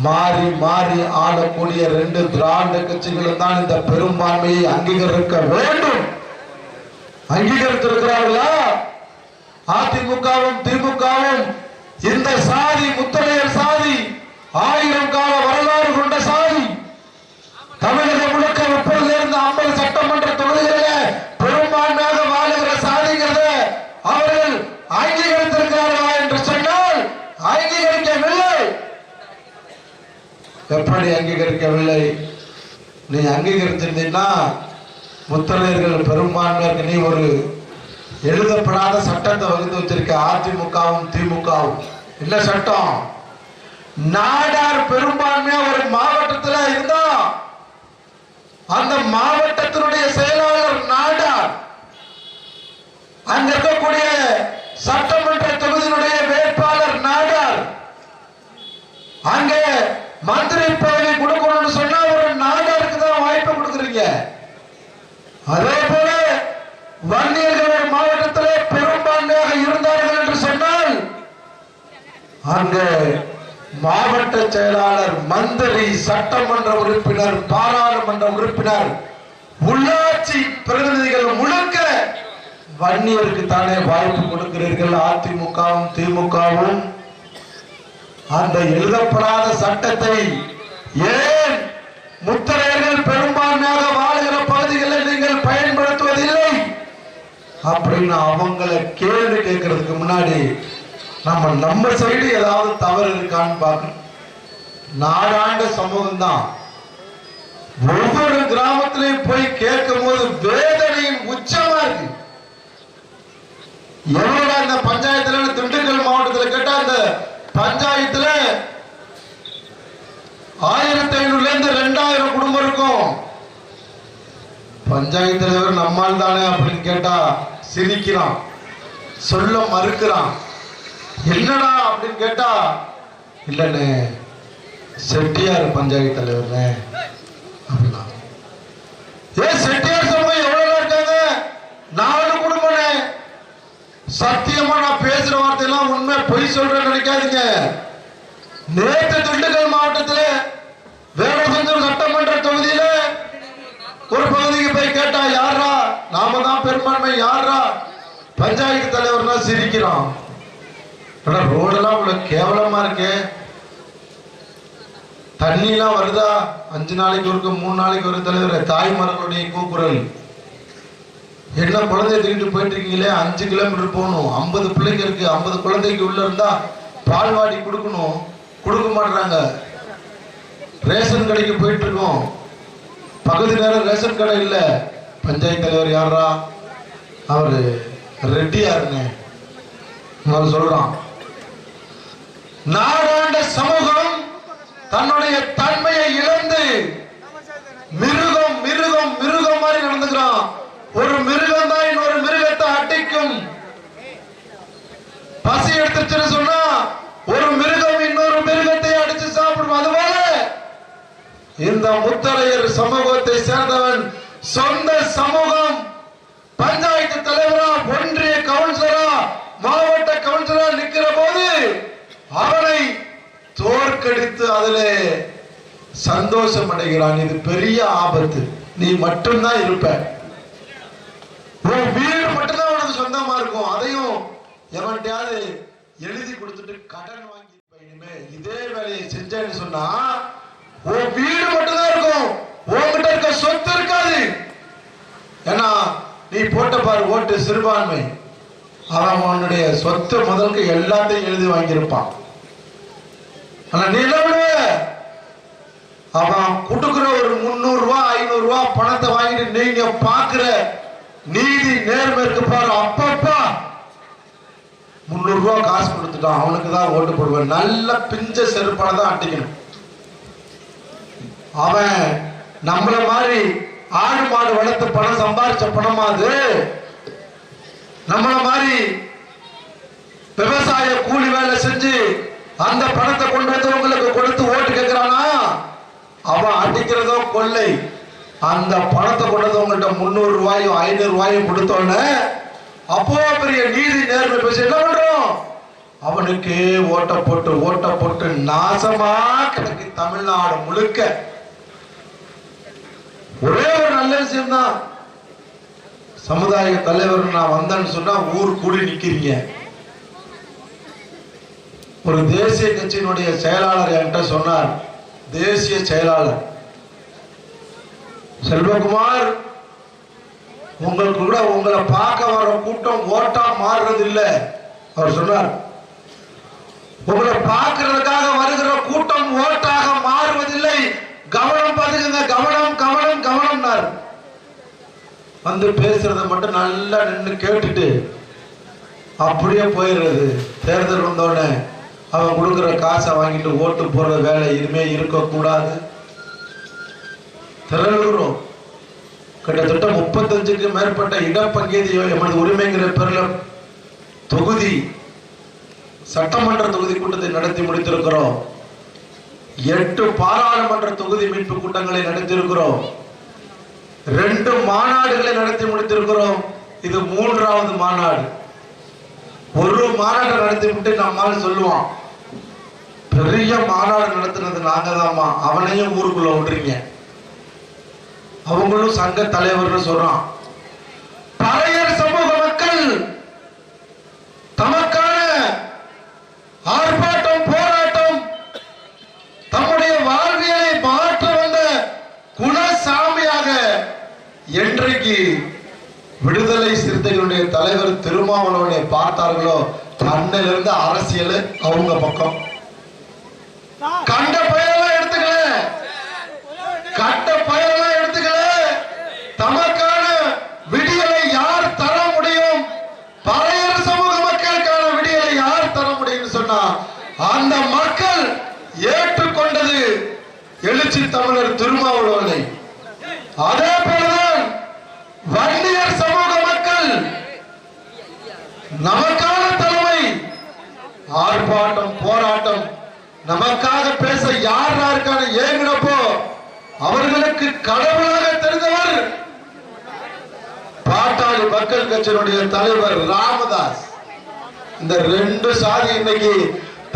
மாறி மாறி ஆளக்கூடிய 2 திராவிட கட்சிகளும் தான் இந்த பெரும்பான்மையை அங்கீகரிக்க வேண்டும். அங்கீகரித்திருக்கிறார்களா? அதிமுகவும் திமுகவும் இந்த சாதி முத்தரையர் சாதி 1000 கால வரலாறு கொண்ட சாதி தமிழகம் முழுக்க 30 இருந்து 50 சட்டமன்ற தொகுதிகளில் பெரும்பான்மையாக வாழுகிற சாதிங்கிறத அவர்கள் அங்கீகரித்திருக்கிறார்களா என்று சொன்னால் அங்கீகரிக்கவில்லை. எப்படி அங்கீகரிக்கவில்லை? நீ அங்கீகரிச்சிருந்தீங்கன்னா முத்தரையர்கள் பெரும்பான்மையாக நீ ஒரு எழுதப்படாத சட்டத்தை வகுத்து வச்சிருக்க. அதிமுகவும் திமுகவும் என்ன சட்டம்? நாடார் பெரும்பான்மையா ஒரு மாவட்டத்தில் இருந்தா அந்த மாவட்டத்தினுடைய செயலாளர் நாடார், அங்க இருக்கக்கூடிய சட்டமன்ற தொகுதியினுடைய வேட்பாளர் நாடார், அங்கே மந்திரி பதவி கொடுக்கணும்னு சொன்னா ஒரு நாடாருக்கு தான் வாய்ப்பு கொடுக்குறீங்க. அதே போல வன்னியர்கள் ஒரு மாவட்டத்தில் பெரும்பான்மையாக இருந்தார்கள் என்று சொன்னால் அங்கு மாவட்ட செயலாளர், மந்திரி, சட்டமன்ற உறுப்பினர், பாராளுமன்ற உறுப்பினர், உள்ளாட்சி பிரதிநிதிகள் முழுக்க வன்னியருக்கு தானே வாய்ப்பு கொடுக்கிறீர்கள். அதிமுகவும் திமுகவும் அந்த எழுதப்படாத சட்டத்தை ஏன் முத்தரையர்கள் பெரும்பான்மையாக வாழ்கிற பகுதிகளில் நீங்கள் பயன்படுத்துவதில்லை அப்படின்னு அவங்களை கேள்வி கேட்கறதுக்கு முன்னாடி நம்ம சைடு ஏதாவது தவறு இருக்கான்னு பார்க்கணும். நாடாண்ட சமூகம் தான். ஒவ்வொரு கிராமத்திலையும் போய் கேட்கும் போது வேதனையின் உச்சமா இருக்கு. எவ்வளவு அந்த பஞ்சாயத்துல திண்டுக்கல் மாவட்டத்தில் கேட்டா அந்த பஞ்சாயத்துல 1500 இருந்து 2000 குடும்பம் இருக்கும். பஞ்சாயத்து தலைவர் நம்மால் தானே அப்படின்னு கேட்டா சிரிக்கிறான், சொல்ல மறுக்கிறான். என்னடா அப்படின்னு கேட்டா, இல்லன்னு செட்டியார் பஞ்சாயத்து தலைவர் அப்படின்னா. ஏன் செட்டியார் சமூகம் எவ்வளவு இருக்காங்க? 4 குடும்பம். சத்தியமா நான் பேசுற வார்த்தையெல்லாம் உண்மை, பொய் சொல்றேன்னு நினைக்காதீங்க. நேற்று திண்டுக்கல் மாவட்டத்தில் வேடசந்தூர் சட்டமன்ற தொகுதியில ஒரு பகுதிக்கு போய் கேட்டா, யாரா நாம தான் பெரும்பான்மை, யாரா பஞ்சாயத்து தலைவர்னா சிரிக்கிறான். ரோடெல்லாம் இவ்வளவு கேவலமா இருக்கு, தண்ணிலாம் வருதா 5 நாளைக்கு ஒருக்க 3 நாளைக்கு ஒரு தலைவர். தாய்மார்களுடைய கூக்குரல் என்ன, குழந்தைய தூக்கிட்டு போயிட்டு இருக்கீங்களே, 5 கிலோமீட்டர் போகணும், 50 பிள்ளைங்க இருக்கு, 50 குழந்தைக்கு உள்ள இருந்தா பால்வாடி கொடுக்கணும், கொடுக்க மாட்டாங்க. ரேஷன் கடைக்கு போயிட்டு இருக்கோம், பகுதி நேரம் ரேஷன் கடை இல்ல. பஞ்சாயத்து தலைவர் யாரா? அவரு ரெட்டியாருன்னு அவர் சொல்றான். நாடாண்ட சமூகம் தன்னுடைய தன்மையை இழந்து மிருகம் மிருகம் மிருகம் மாதிரி நடந்துக்கிறான். ஒரு மிருகம் தான் இன்னொரு மிருகத்தை அடிக்கும். பசி எடுத்துச்சுன்னு சொன்னா ஒரு மிருகம் இன்னொரு மிருகத்தை அடிச்சு சாப்பிடும். அதுபோல இந்த முத்தரையர் சமூகத்தை சேர்ந்தவன் சொந்த சமூகம் பஞ்சாயத்து தலைவரா, ஒன்றிய கவுன்சிலரா, மாவட்ட கவுன்சிலரா நிற்கிற போது அவனை தோற்கடித்து அதிலே சந்தோஷம் அடைகிறான். இது பெரிய ஆபத்து. நீ மட்டும்தான் இருப்ப, உன் வீடு மட்டும்தான் உனக்கு சொந்தமா இருக்கும். அதையும் எவன்கிட்டயாவது எழுதி கொடுத்துட்டு கடன் வாங்கி இனிமே இதே வேலையை செஞ்சேன்னு சொன்னா உன் வீடு மட்டும்தான் இருக்கும், உன்கிட்ட இருக்க சொத்து இருக்காது. ஏன்னா நீ போட்ட பாரு ஓட்டு சிறுபான்மை, அவன் உன்னுடைய சொத்து முதலுக்கு எல்லாத்தையும் எழுதி வாங்கியிருப்பான். ஆனா நீ என்ன பண்ணுவ? அவன் கொடுக்குற ஒரு 300 ரூபாய் 500 ரூபாய் பணத்தை வாங்கிட்டு நீங்க பாக்குற நீதி நேர்மை இருக்கு பாரு, அப்பப்பா 300 ரூபாய் காசு கொடுத்துட்டான், அவனுக்கு தான் ஓட்டு போடுவேன். நல்ல பிஞ்ச செருப்பான தான் அட்டிக்கணும். அவன் நம்மள மாதிரி ஆடு மாடு வளர்த்து பணம் சம்பாதிச்ச பணமா அது? நம்மள மாதிரி விவசாய கூலி வேலை செஞ்சு அந்த பணத்தை கொண்டு வந்து உங்களுக்கு கொடுத்து ஓட்டு கேட்கிறானா? அவன் அடிக்கிறதோ கொள்ளை. அந்த பணத்தை கொண்டு வந்து உங்கள்கிட்ட 300 ரூபாயும் 500 ரூபாயும் கொடுத்தோன்னு அப்போ பெரிய நீதி நேர்மை பேசி என்ன பண்றோம்? அவனுக்கு ஓட்ட போட்டு நாசமா கிடக்கு தமிழ்நாடு முழுக்க. ஒரே ஒரு நல்ல விஷயம் தான், சமுதாய தலைவர் நான் வந்தேன்னு சொன்னா ஊர் கூடி நிக்கிறீங்க. ஒரு தேசிய கட்சியினுடைய செயலாளர் என்கிட்ட சொன்னார், தேசிய செயலாளர் செல்வகுமார், உங்களுக்கு கூட உங்களை பார்க்க வர கூட்டம் ஓட்டா மாறுறது இல்லை. அவர் சொன்னார், உங்களை பார்க்கறதுக்காக வருகிற கூட்டம் ஓட்டாக மாறுவதில்லை, கவனம் பாத்துக்கங்க, கவனம் கவனம் கவனம்னார். வந்து பேசுறத மட்டும் நல்லா நின்று கேட்டுட்டு அப்படியே போயிடுறது. தேர்தல் வந்தோடனே அவன் கொடுக்குற காசை வாங்கிட்டு ஓட்டு போடுற வேலை இனிமே இருக்கக்கூடாது. திரளுகிறோம். கிட்டத்தட்ட 35க்கு மேற்பட்ட இடப்பங்கீதி எமது உரிமைங்கிற பேர்ல தொகுதி சட்டமன்ற தொகுதி கூட்டத்தை நடத்தி முடித்திருக்கிறோம். 8 பாராளுமன்ற தொகுதி மீட்பு கூட்டங்களை நடத்தியிருக்கிறோம். 2 மாநாடுகளை நடத்தி முடித்திருக்கிறோம். இது 3வது மாநாடு. ஒரு மாநாட்டை நடத்தி விட்டு நம்மால் சொல்லுவான், பெரிய மாநாடு நடத்துனது நாங்க தான்மா, அவனையும் ஊருக்குள்ள விடுறீங்க. அவங்களும் சங்க தலைவர் சொல்றான். பறையர் சமூக மக்கள் தமக்கான ஆர்ப்பாட்டம் போராட்டம் தம்முடைய வாழ்வியலை மாற்ற வந்த குலசாமியாக என்றைக்கு விடுதலை சிறுத்தைகளுடைய தலைவர் திருமாவளவனை பார்த்தார்களோ அன்னையிலிருந்து அரசியல் அவங்க பக்கம். கண்ட பெயரெல்லாம் எடுத்துக்கல, கண்ட பெயரெல்லாம் எடுத்துக்கல. தமக்கான விடியலை யார் தர முடியும்? பறையர் சமூக மக்களுக்கான விடியலை யார் தர முடியும் சொன்னா அந்த மக்கள் ஏற்றுக்கொண்டது எழுச்சி தமிழர் திருமாவளவனை. அதே போலதான் வன்னியர் சமூக மக்கள் நமக்கான தலைமை ஆர்ப்பாட்டம் போராட்டம் நமக்காக பேச யார் யாருக்கான ஏங்கினப்போ அவர்களுக்கு கடவுளாக தெரிந்தவர் பாட்டாளி மக்கள் கட்சியினுடைய தலைவர் ராமதாஸ். இந்த 2 சாதி இன்னைக்கு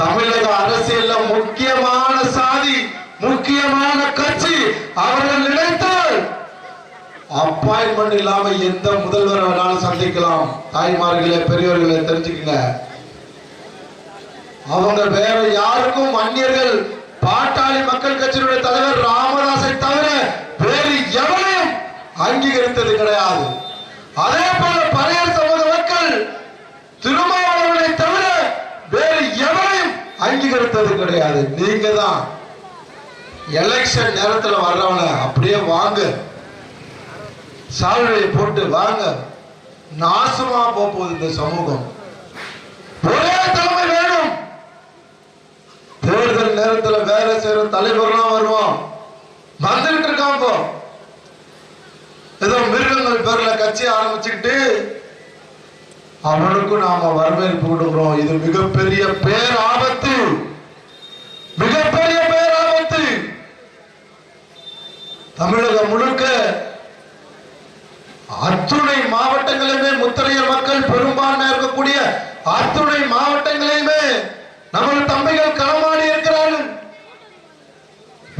தமிழக அரசியல்ல முக்கியமான சாதி, முக்கியமான கட்சி. அவர்கள் நினைத்தால் அப்பாயின்மெண்ட் இல்லாம எந்த முதல்வர் வேணாலும் சந்திக்கலாம். தாய்மார்களே, பெரியவர்களே தெரிஞ்சுக்கங்க, அவங்க வேற யாருக்கும் வன்னியர்கள் பாட்டாளி மக்கள் கட்சியினுடைய தலைவர் ராமதாஸை தவிர வேறு எவரையும் அங்கீகரித்தது கிடையாது. அதே போல பறையர் சமூக மக்கள் திருமாவளவனை தவிர வேறு எவரையும் அங்கீகரித்தது கிடையாது. நீங்க தான் எலெக்ஷன் நேரத்தில் வர்றவன அப்படியே வாங்க, சால்வையை போட்டு வாங்க, நாசமா போகுது இந்த சமூகம். ஒரே தலைமை வேணும். தேர்தல் நேரத்தில் வேலை செய்யற தலைவர்லாம் வருவோம், வந்துகிட்டு இருக்கான். போ ஏதோ மிருகங்கள் பேர்ல கட்சி ஆரம்பிச்சுக்கிட்டு அவனுக்கும் நாம வரவேற்பு கொடுக்கிறோம். இது மிகப்பெரிய பேராபத்து, மிகப்பெரிய பேராபத்து. தமிழகம் முழுக்க அத்துணை மாவட்டங்களிலுமே முத்தரையர் மக்கள் பெரும்பான்மை இருக்கக்கூடிய அத்துணை மாவட்டங்களிலுமே நமது தம்பிகள் களமாடி இருக்கிறார்கள்.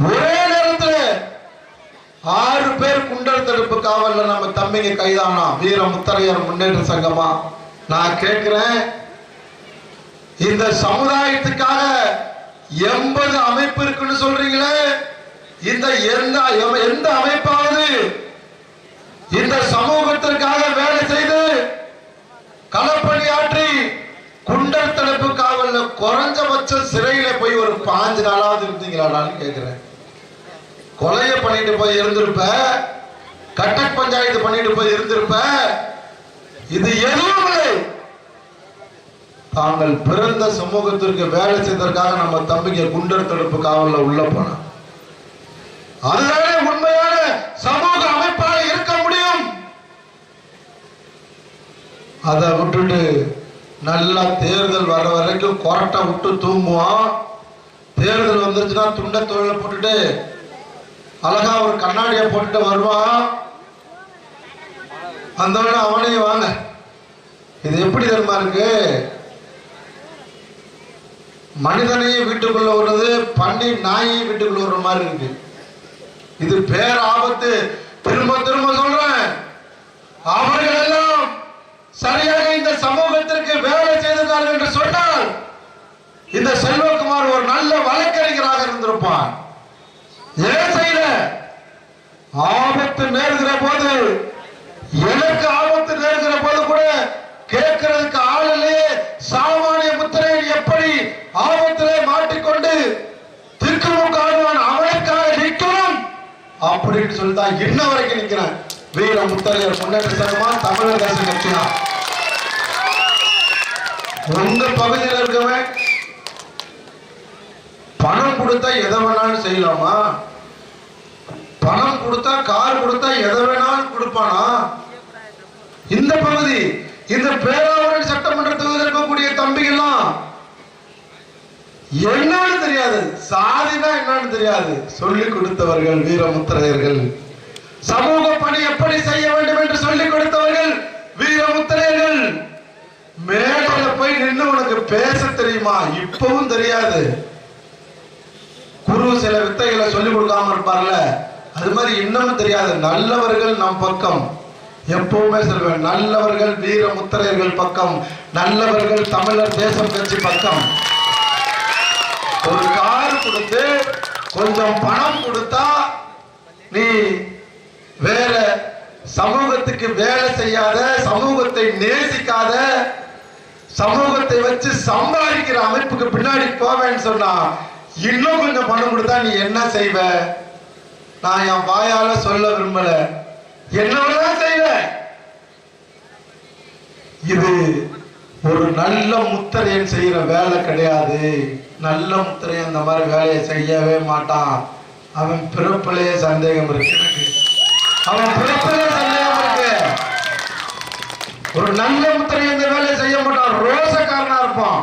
ஒரே நேரத்தில் 6 பேர் குண்டர் தடுப்பு காவல்ல நம்ம தம்பிங்க கைதானா வீர முத்தரையர் முன்னேற்ற சங்கமா. நான் கேட்கிறேன், இந்த சமுதாயத்துக்காக 80 அமைப்பு இருக்குன்னு சொல்றீங்களே, இந்த எந்த அமைப்பாவது இந்த சமூகத்திற்காக வேலை செய்து களப்பணியாற்றி குண்டர் தடுப்பு காவல்ல குறைஞ்சபட்ச சிறையில போய் ஒரு 5 நாளாவது இருந்தீங்களான்னு கேட்கிறேன். கொலையை பண்ணிட்டு போய் இருந்திருப்ப, கட்டக் பஞ்சாயத்து பண்ணிட்டு போய் இருந்திருப்ப. இது எதுவுமே தாங்கள் பிறந்த சமூகத்திற்கு வேலை செய்ததற்காக நம்ம தம்பிக்கு குண்டர் தடுப்பு காவல்ல உள்ள போன. அதுதானே உண்மையான சமூக அமைப்பாக இருக்க முடியும். அதை விட்டுட்டு நல்லா தேர்தல் வர வரைக்கும் கொரட்டை விட்டு தூங்குவான். தேர்தல் வந்துருச்சுன்னா துண்ட தொழில போட்டுட்டு அழகா ஒரு கண்ணாடியை போட்டுட்டு வருவான். அந்த அவனையும் வாங்க. இது எப்படி தெரியுமா இருக்கு? மனிதனையும் வீட்டுக்குள்ள விடுறது, பண்ணி நாயையும் வீட்டுக்குள்ள விடுற மாதிரி இருக்கு. இது பேர் ஆபத்து. திரும்ப திரும்ப சொல்றேன், அவர்கள் எல்லாம் சரியாக இந்த சமூகத்திற்கு வேலை செய்திருந்தார்கள் என்று சொன்னால் இந்த செல்வகுமார் ஒரு நல்ல வழக்கறிஞராக இருந்திருப்பான். ஏன் செய்யல? ஆபத்து நேர்கிற போது, எனக்கு ஆபத்து நேர்கிற போது கூட கேட்கிறதுக்கு ஆள் இல்லையே. சாமானிய முத்திரையில் எப்படி ஆபத்திலே மாட்டிக்கொண்டு திக்குமுக்காடுவான், அவனுக்காக நிற்கணும் அப்படின்னு சொல்லிதான் இன்ன வரைக்கும் நிற்கிறேன். வீர முத்தரையர் முன்னேற்ற சங்கமா தமிழர் தேச கட்சியா. உங்க பகுதியில் இருக்கவன் பணம் கொடுத்தா எதை வேணாலும் செய்யலாமா? பணம் கொடுத்தா, கார் கொடுத்தா எதை வேணாலும் கொடுப்பானா? இந்த பகுதி, இந்த பேராவூரணி சட்டமன்ற தொகுதியில் இருக்கக்கூடிய தம்பிகள்லாம் என்னன்னு தெரியாது, சாதினா என்னன்னு தெரியாது, சொல்லிக் கொடுத்தவர்கள் வீரமுத்திரையர்கள். சமூக பணி எப்படி செய்ய வேண்டும் என்று சொல்லிக் கொடுத்தவர்கள் வீரமுத்திரையர்கள். மேடையில போய் நின்று உனக்கு பேச தெரியுமா? இப்பவும் தெரியாது. குரு சில வித்தைகளை சொல்லிக் கொடுக்காம இருப்பார்ல, அது மாதிரி இன்னமும் தெரியாது. நல்லவர்கள் நம் பக்கம், எப்பவுமே சொல்வேன், நல்லவர்கள் வீர முத்திரையர்கள் பக்கம், நல்லவர்கள் தமிழர் தேசம் கட்சி பக்கம். ஒரு கார் கொடுத்து கொஞ்சம் பணம் கொடுத்தா நீ வேற சமூகத்துக்கு வேலை செய்யாத, சமூகத்தை நேசிக்காத, சமூகத்தை வச்சு சம்பாதிக்கிற அமைப்புக்கு பின்னாடி போவேன்னு சொன்னா, இன்னும் கொஞ்சம் பணம் கொடுத்தா நீ என்ன செய்வ? நான் என் வாயால சொல்ல விரும்பல, என்னவெல்லாம் செய்வ. இது ஒரு நல்ல முத்திரையன் செய்யற வேலை கிடையாது. நல்ல முத்திரையன் அந்த மாதிரி வேலையை செய்யவே மாட்டான். அவன் பிறப்பிலேயே சந்தேகம் இருக்கு எனக்கு. அவன் பிறப்பிலேயே சந்தேகம் இருக்கு. ஒரு நல்ல முத்திரையன் இந்த வேலையை செய்ய மாட்டான். ரோசக்காரனா இருப்பான்,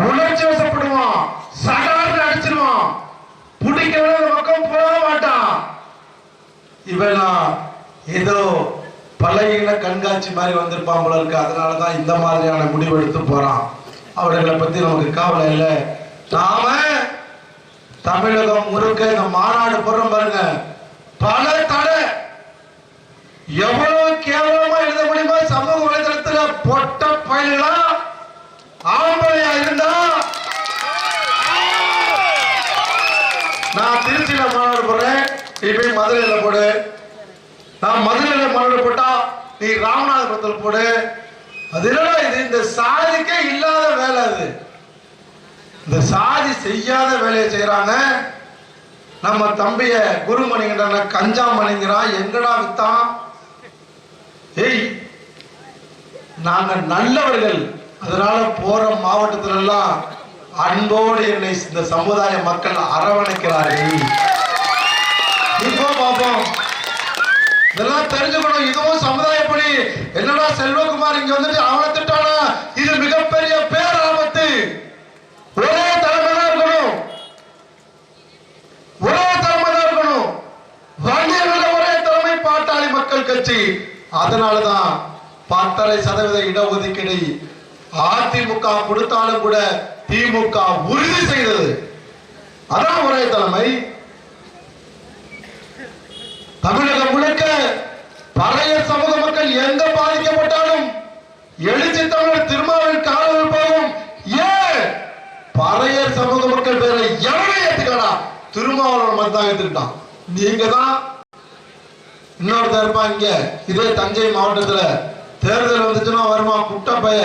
உணர்ச்சி வசப்படுவான், சடார்னு அடிச்சிருவான், பிடிக்கவே பக்கம் போக மாட்டான். இவெல்லாம் ஏதோ பழைய கண்காட்சி மாதிரி வந்திருப்பான் போல இருக்கு. அதனாலதான் இந்த மாதிரியான முடிவு எடுத்து போறான். அவர்களை பத்தி நமக்கு கவலை இல்லை. நாம தமிழகம் முழுக்க இந்த மாநாடு போறோம் பாருங்க, பல தடை, எவ்வளவு கேவலமா எழுத முடியுமா சமூக வலைதளத்துல பொட்ட பயிலாம் ஆம்பளையா இருந்தா. நான் திருச்சியில மாநாடு போடுறேன், நீ போய் மதுரையில போடு. நான் மதுரையில மாநாடு போட்டா நீ ராமநாதபுரத்தில் போடு. அது என்னடா இது? இந்த சாதிக்கே இல்லாத வேலை. அது இந்த சாதி செய்யாத வேலையை செய்யறாங்க. நம்ம தம்பிய குருமணிங்கன்ற கஞ்சா மணிங்கிறான், எங்கடா வித்தான்? ஏய், நாங்க நல்லவர்கள், அதனால போற மாவட்டத்துல எல்லாம் அன்போடு என்னை இந்த சமுதாய மக்கள் அரவணைக்கிறார்கள். இப்போ பாப்போம், இதெல்லாம் தெரிஞ்சுக்கணும். இதுவும் சமுதாய பணி. என்னடா செல்வகுமார் இங்க வந்துட்டு அவனை திட்டானா? இது மிகப்பெரிய பேராபத்து. ஒரே தலைமை தான் இருக்கணும், ஒரே தலைமை தான் இருக்கணும். வண்டியர்கள் ஒரே தலைமை, பாட்டாளி மக்கள் கட்சி. அதனாலதான் 10.5% இடஒதுக்கீடு அதிமுக கொடுத்தாலும் கூட திமுக உறுதி செய்தது. அதான் ஒரே தலைமை. தமிழகம் முழுக்க பறையர் சமூக மக்கள் எங்க பாதிக்கப்பட்டாலும் எழுச்சி தமிழர் திருமாவின் காவல் போகும். ஏன் பறையர் சமூக மக்கள் பேரை எவனை ஏத்துக்கலாம்? திருமாவளவன் மட்டும் தான் ஏத்துக்கிட்டான். நீங்க தான் இன்னொருத்தர் இருப்பான். இங்க இதே தஞ்சை மாவட்டத்துல தேர்தல் வந்துச்சுன்னா வருமா குட்டப்பைய.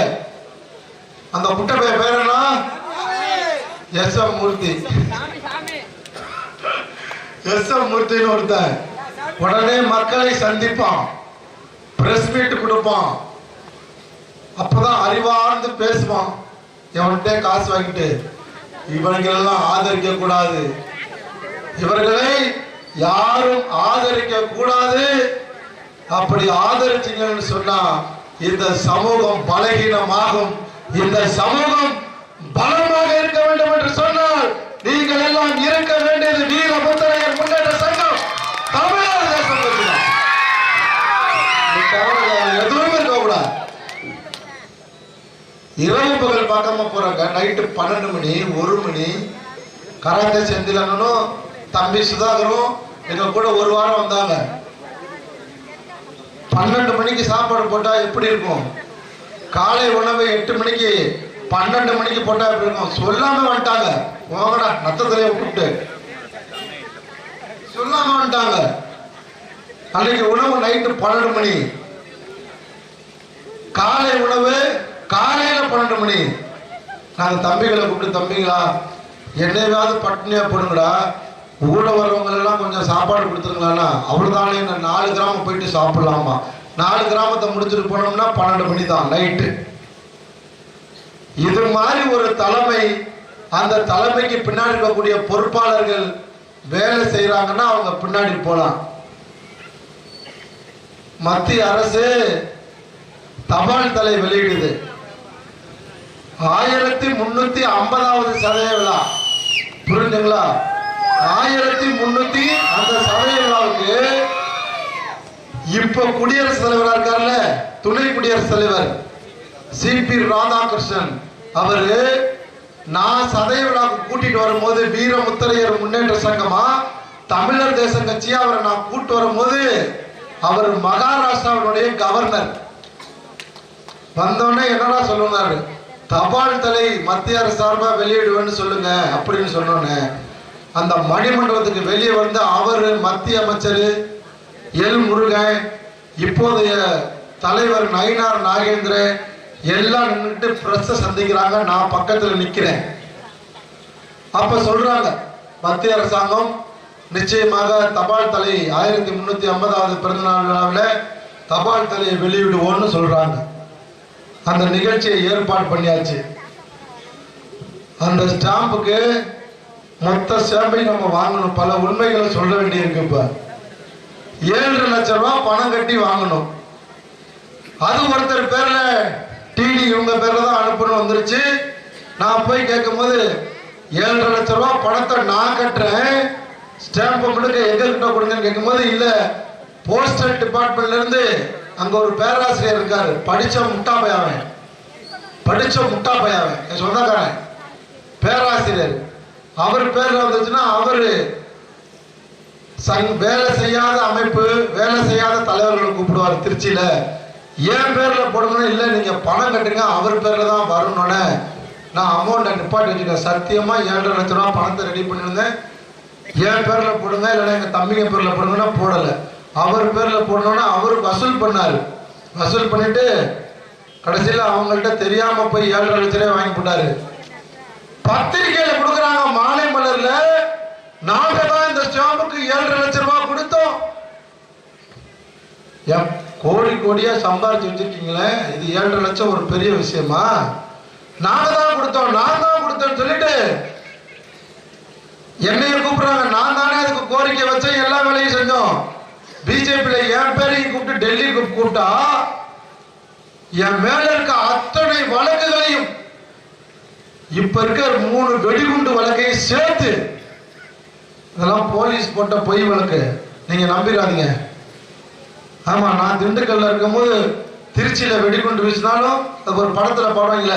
அந்த குட்டப்பைய பேர் என்ன? எஸ்.எம். மூர்த்தி. எஸ்.எம். மூர்த்தின்னு ஒருத்தன் உடனே மக்களை சந்திப்பான், பிரஸ் மீட் கொடுப்பான். அப்பதான் அறிவார்ந்து பேசுவான். எவன்கிட்ட காசு வாங்கிட்டு இவர்களெல்லாம் ஆதரிக்க கூடாது, இவர்களை யாரும் ஆதரிக்க கூடாது. அப்படி ஆதரிச்சீங்கன்னு சொன்னா இந்த சமூகம் பலகீனமாகும். இந்த சமூகம் பலமாக இருக்க வேண்டும் என்று சொன்னால் நீங்கள் எல்லாம் இருக்க வேண்டியது வீரமுத்திரையர் முன்னேற்ற சங்கம் தமிழர் தேசம். எதுவும் இருக்க கூடாது. இரவு பகல் பார்க்காம போறாங்க. நைட்டு 12 மணி 1 மணி கராத்தே செந்திலனும் தம்பி சுதாகரும் எங்க கூட ஒரு வாரம் வந்தாங்க. 12 மணிக்கு சாப்பாடு போட்டா எப்படி இருக்கும்? காலை உணவு 8 மணிக்கு 12 மணிக்கு போட்டா எப்படி இருக்கும்? சொல்லாம வந்துட்டாங்க. போங்கடா நத்தத்திலேயே கூப்பிட்டு சொல்லாம வந்துட்டாங்க. அன்னைக்கு உணவு நைட்டு 12 மணி, காலை உணவு காலையில 12 மணி. நாங்க தம்பிகளை கூப்பிட்டு, தம்பிங்களா என்னையாவது பட்டினியா போடுங்கடா, ஊட வர்றவங்க எல்லாம் கொஞ்சம் சாப்பாடு கொடுத்துருங்களான்னா. அவ்வளவுதானே, 4 கிராமம் போயிட்டு சாப்பிடலாமா? 4 கிராமத்தை முடிச்சுட்டு போனோம்னா 12 மணி தான் நைட்டு. இது மாதிரி ஒரு தலைமை, அந்த தலைமைக்கு பின்னாடி இருக்கக்கூடிய பொறுப்பாளர்கள் வேலை செய்யறாங்கன்னா அவங்க பின்னாடி போலாம். மத்திய அரசு தபால் தலை வெளியிடுது. 1350வது சதய விழா. புரிஞ்சுங்களா? 1300 அந்த சதய விழாவுக்கு இப்ப குடியரசுத் தலைவராக இருக்கார்ல, துணை குடியரசுத் தலைவர் சி.பி. ராதாகிருஷ்ணன் அவரு நான் சதய விழாவுக்கு கூட்டிட்டு வரும்போது வீரமுத்திரையர் முன்னேற்ற சங்கமா தமிழர் தேசம் கட்சியா அவரை நான் கூட்டு வரும்போது அவர் மகாராஷ்டிராவுடைய கவர்னர் வந்தோடனே என்னடா சொல்லுவாரு, தபால் தலை மத்திய அரசு சார்பா வெளியிடுவேன்னு சொல்லுங்க அப்படின்னு சொன்னோன்னே அந்த மணிமண்டபத்துக்கு வெளியே வந்து அவரு மத்திய அமைச்சர் எல் முருகன், இப்போதைய தலைவர் நயினார் நாகேந்திரன் எல்லாம் நின்றுட்டு பிரஸ் சந்திக்கிறாங்க. நான் பக்கத்துல நிக்கிறேன். அப்ப சொல்றாங்க மத்திய அரசாங்கம் நிச்சயமாக தபால் தலை 1350வது பிறந்தநாள் விழாவில் தபால் தலையை வெளியிடுவோம்னு சொல்றாங்க. அந்த நிகழ்ச்சியை ஏற்பாடு பண்ணியாச்சு. அந்த ஸ்டாம்புக்கு மொத்த ஸ்டாம்பை நம்ம வாங்கணும். பல உண்மைகளை சொல்ல வேண்டியிருக்கு. இப்ப 7 லட்சம் ரூபாய் பணம் கட்டி வாங்கணும். அது ஒருத்தர் பேர்ல டிடி இவங்க பேர்ல தான் அனுப்பணும் வந்துருச்சு. நான் போய் கேட்கும் போது 7.5 லட்சம் ரூபாய் பணத்தை நான் கட்டுறேன், ஸ்டாம்பை முழுக்க எங்க கிட்ட கொடுங்கன்னு கேட்கும் போது இல்ல, போஸ்டல் டிபார்ட்மெண்ட்ல இருந்து அங்க ஒரு பேராசிரியர் இருக்காரு, படிச்ச முட்டா பையாவன் என் சொந்தக்காரன் பேராசிரியர், அவர் பேர்ல வந்துச்சுன்னா அவரு வேலை செய்யாத அமைப்பு, வேலை செய்யாத தலைவர்களை கூப்பிடுவார் திருச்சியில. என் பேர்ல போடணும், இல்ல நீங்க பணம் கட்டுங்க அவர் பேர்ல தான் வரணும்னு நான் அமௌண்ட்டை நிப்பாட்டி வச்சுக்கேன். சத்தியமா 7.5 லட்சம் ரூபாய் பணத்தை ரெடி பண்ணிருந்தேன். என் பேர்ல போடுங்க இல்லைன்னா எங்க தம்பிங்க பேர்ல போடுங்கன்னா போடல. அவர் பேர்ல போடணும்னா அவர் வசூல் பண்ணாரு. வசூல் பண்ணிட்டு கடைசியில அவங்கள்ட்ட தெரியாம போய் 7.5 லட்சம் ரூபாய் வாங்கி போட்டாரு. பத்திரிகையில கொடுக்குறாங்க மாலை மலர்ல, நாங்க தான் இந்த ஸ்டாம்புக்கு 7.5 லட்சம் ரூபாய் கொடுத்தோம். கோடி கோடியா சம்பாதிச்சு வச்சிருக்கீங்களே, இது 7.5 லட்சம் ஒரு பெரிய விஷயமா? நாங்க தான் கொடுத்தோம் சொல்லிட்டு என்னைய கூப்பிடுறாங்க. நான் தானே அதுக்கு கோரிக்கை வச்சேன், எல்லா வேலையும் செஞ்சோம். பிஜேபியில என் பேரையும் கூப்பிட்டு டெல்லிக்கு கூப்பிட்டா என் மேல இருக்க அத்தனை வழக்குகளையும் இப்ப இருக்க 3 வெடிகுண்டு வழக்கையும் சேர்த்து, இதெல்லாம் போலீஸ் போட்ட பொய் வழக்கு, நீங்க நம்பிடாதீங்க. ஆமா, நான் திண்டுக்கல்ல இருக்கும்போது திருச்சியில வெடிகுண்டு வீசினாலும் அது ஒரு படத்துல பாடுவாங்கல்ல,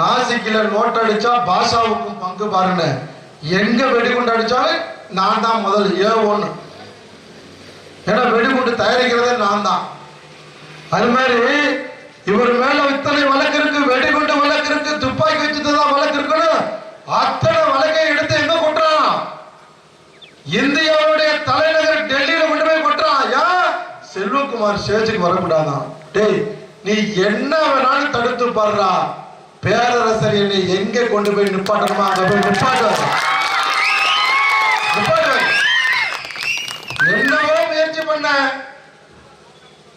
நாசிக்கில நோட் அடிச்சா பாஷாவுக்கும் பங்கு பாருங்க. எங்க வெடிகுண்டு அடிச்சாலும் நான் தான் முதல் A1. ஏன்னா வெடிகுண்டு தயாரிக்கிறதே நான் தான். அது மாதிரி இவர் மேல இத்தனை வழக்கு இருக்கு, வெடிகுண்டு வழக்கு இருக்கு, துப்பாக்கி வச்சுதான் வழக்கு இருக்குன்னு அத்தனை வழக்கை எடுத்து எங்க கொட்டுறான்? இந்தியாவுடைய தலைநகர் டெல்லியில கொண்டு போய் கொட்டுறான். ஏன்? செல்வகுமார் ஸ்டேஜுக்கு வரக்கூடாதான். டேய், நீ என்ன வேணாலும் தடுத்து பாடுறா, பேரரசர் என்னை எங்க கொண்டு போய் நிப்பாட்டணுமா அங்க போய் நிப்பாட்டுவாங்க. என்னவோ முயற்சி பண்ண,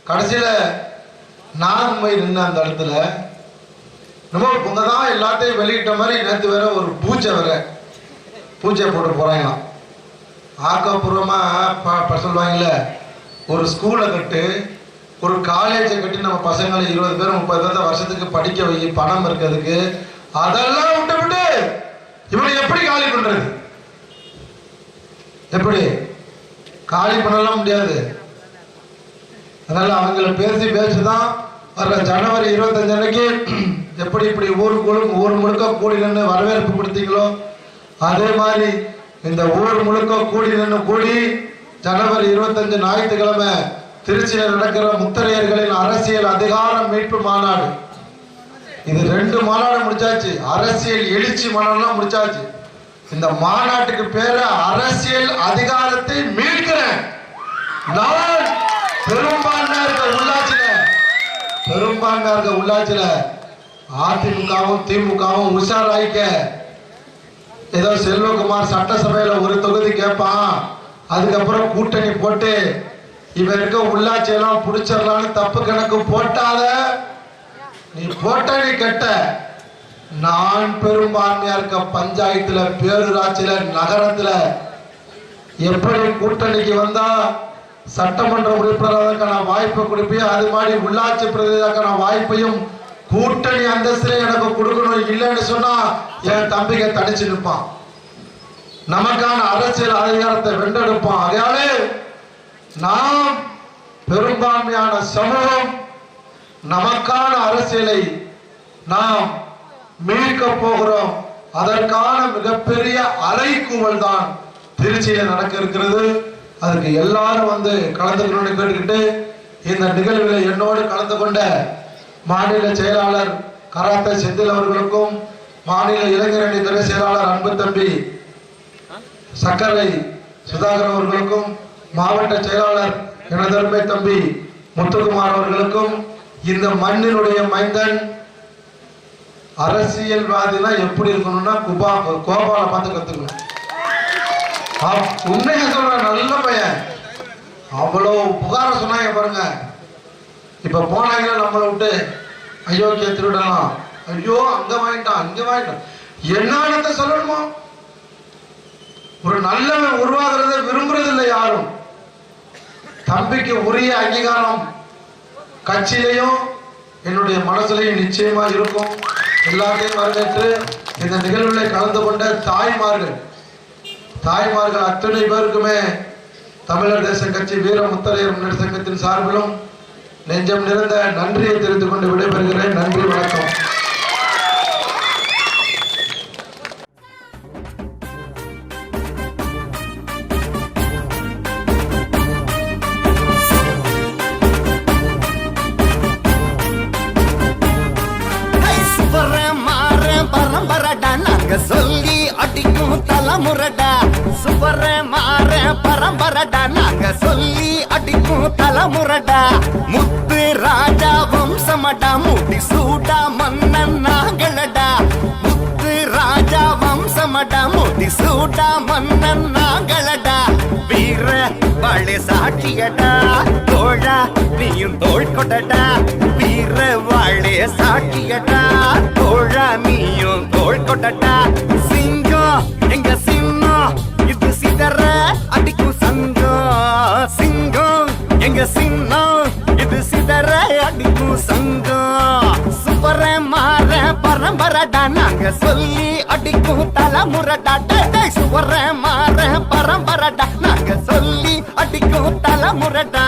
கடைசியில நான் போய் நின்ன அந்த இடத்துல. நம்ம இவங்கதான் எல்லாத்தையும் வெளியிட்ட மாதிரி நேற்று வேற ஒரு பூஜை போட்டு போறாங்களாம். ஆக்கப்பூர்வமா சொல்லுவாங்கல்ல, ஒரு ஸ்கூலை கட்டு, ஒரு காலேஜை கட்டி நம்ம பசங்களை 20 பேர் 30 பேர் வருஷத்துக்கு படிக்க வை, பணம் இருக்கிறதுக்கு. அதெல்லாம் விட்டு இவனை எப்படி காலி பண்றது? எப்படி காலி பண்ணலாம் முடியாது. அதனால அவங்கள பேசிதான் வர்ற ஜனவரி 25 அன்னைக்கு எப்படி இப்படி ஊர் முழுக்க கூடி நின்று வரவேற்பு கொடுத்தீங்களோ, அதே மாதிரி இந்த ஊர் முழுக்க கூடி ஜனவரி 25 ஞாயிற்றுக்கிழமை திருச்சியில் நடக்கிற முத்தரையர்களின் அரசியல் அதிகாரம் மீட்பு மாநாடு. இது 2 மாநாடு முடிச்சாச்சு. அரசியல் எழுச்சி மாநாடுலாம் முடிச்சாச்சு. இந்த மாநாட்டுக்கு பேரு அரசியல் அதிகாரத்தை மீட்கிறேன். நான் பெரும்பான்மையாக உள்ளாட்சியில அதிமுகவும் திமுகவும் உஷாராய்க்க. ஏதோ செல்வகுமார் சட்டசபையில ஒரு தொகுதி கேட்பான், அதுக்கப்புறம் கூட்டணி போட்டு இவன் இருக்க உள்ளாட்சியெல்லாம் புடிச்சிடலான்னு தப்பு கணக்கு போட்டாத. நீ போட்ட நீ கெட்ட. நான் பெரும்பான்மையா இருக்க பஞ்சாயத்துல, பேரூராட்சியில, நகரத்துல எப்படி கூட்டணிக்கு வந்தா சட்டமன்ற உறுப்பினரான வாய்ப்பை கொடுப்பேன், அது மாதிரி உள்ளாட்சி பிரதிநிதிக்கான வாய்ப்பையும் கூட்டணி அந்தஸ்திலே எனக்கு கொடுக்கணும். இல்லைன்னு சொன்னா என் தம்பிக்கு தனிச்சு நிற்பான், நமக்கான அரசியல் அதிகாரத்தை வென்றெடுப்பான். அதனாலே நாம் பெரும்பான்மையான சமூகம் நமக்கான அரசியலை நாம் மீட்க போகிறோம். அதற்கான மிகப்பெரிய அறைகூவல் தான் திருச்சியில நடக்க இருக்கிறது. அதுக்கு எல்லாரும் கலந்துக்கணும்னு கேட்டுக்கிட்டு, இந்த நிகழ்வில் என்னோடு கலந்து கொண்ட மாநில செயலாளர் கராத்தே செந்தில் அவர்களுக்கும், மாநில இளைஞரணி துறை செயலாளர் அன்பு தம்பி சக்கரை சுதாகர் அவர்களுக்கும், மாவட்ட செயலாளர் எனதருமை தம்பி முத்துக்குமார் அவர்களுக்கும், இந்த மண்ணினுடைய மைந்தன் அரசியல்வாதினா எப்படி இருக்கணும்னா கோபால பார்த்து கத்துக்கணும். உண்மையா சொல்ற, நல்ல பையன். அவ்வளவு புகார சொன்னாங்க பாருங்க. இப்ப போனாங்கன்னா நம்மளை விட்டு அயோக்கிய திருடலாம், ஐயோ அங்க வாங்கிட்டான் இங்க வாங்கிட்டான், என்னத்தை சொல்லணுமோ. ஒரு நல்லவன் உருவாகிறத விரும்புறது இல்லை யாரும். தம்பிக்கு உரிய அங்கீகாரம் கட்சியிலையும் என்னுடைய மனசுலையும் நிச்சயமா இருக்கும். எல்லாத்தையும் வரவேற்று இந்த நிகழ்வுகளை கலந்து கொண்ட தாய்மார்கள் அத்தனை பேருக்குமே தமிழர் தேச கட்சி வீர முத்தரையர் முன்னேற்ற சங்கத்தின் சார்பிலும் நெஞ்சம் நிறைந்த நன்றியை தெரிவித்துக் கொண்டு விடைபெறுகிறேன். நன்றி, வணக்கம். சொல்லி அடிக்கும் தலைமுறடா, சுவர மாற பரம்பரடா, நாங்க சொல்லி அடிக்கும் தலைமுறடா. முத்து ராஜா வம்சமடா, முடி சூடா மன்னன் நாங்களடா. முத்து ராஜா வம்சமடா, முடி சூடா மன்னன் நாங்களடா. வீர வாழை சாட்சியடா, தோழா நீயும் தோள் கொடடா. வீர வாழை சாட்சியடா, தோழா நீயும் தோள் கொடடா. சிங்கம் எங்க சின்னம், இது சிதற அடிக்கும் சங்கம். சிங்கம் எங்க சின்னம், இது சிதற அடிக்கும் சங்கம். சுவர மாற பரம்பரடா, நாங்க சொல்லி அடிக்கும் தலைமுறடா. சுவர மாற பரம்பரடா, நாங்க சொல்லி அடிக்கும் தலைமுறடா.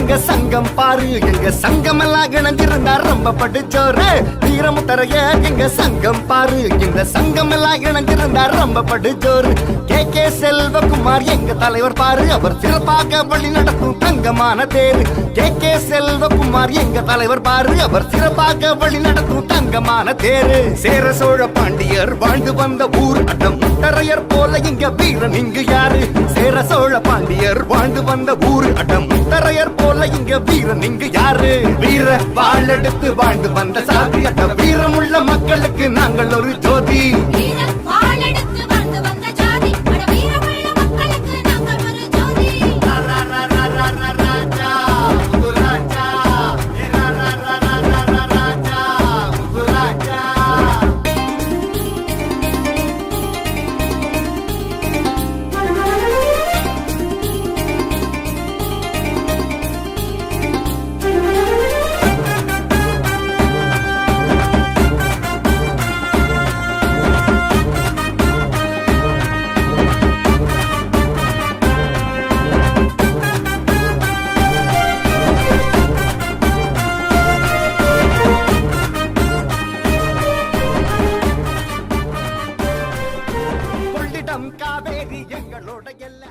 எங்க சங்கம் பாரு எங்க சங்கம் எல்லாம் இணைஞ்சிருந்தா ரொம்ப படிச்சோரு வீரமுத்தரைய எங்க சங்கம் பாரு இந்த சங்கம் எல்லாம் இணைஞ்சிருந்தா ரொம்ப படிச்சோரு கே செல்வகுமார் எங்க தலைவர் பாரு அவர் சிறப்பாக வழி நடத்தும் தங்கமான தேரு கே செல்வகுமார் எங்க தலைவர் பாரு அவர் சிறப்பாக வழி நடத்தும் தங்கமான தேரு சேர சோழ பாண்டியர் வாழ்ந்து வந்த ஊர் அடம் முத்தரையர் போல இங்க வீரன் இங்கு யாரு சேர சோழ பாண்டியர் வாழ்ந்து வந்த ஊர் அடம் முத்தரையர் போல இங்க வீரன் இங்கு யாரு வீர வாழெடுத்து வாழ்ந்து வந்த சாதி அட வீரமுள்ள மக்களுக்கு நாங்கள் ஒரு ஜோதி காவேரி எங்களோட எல்லை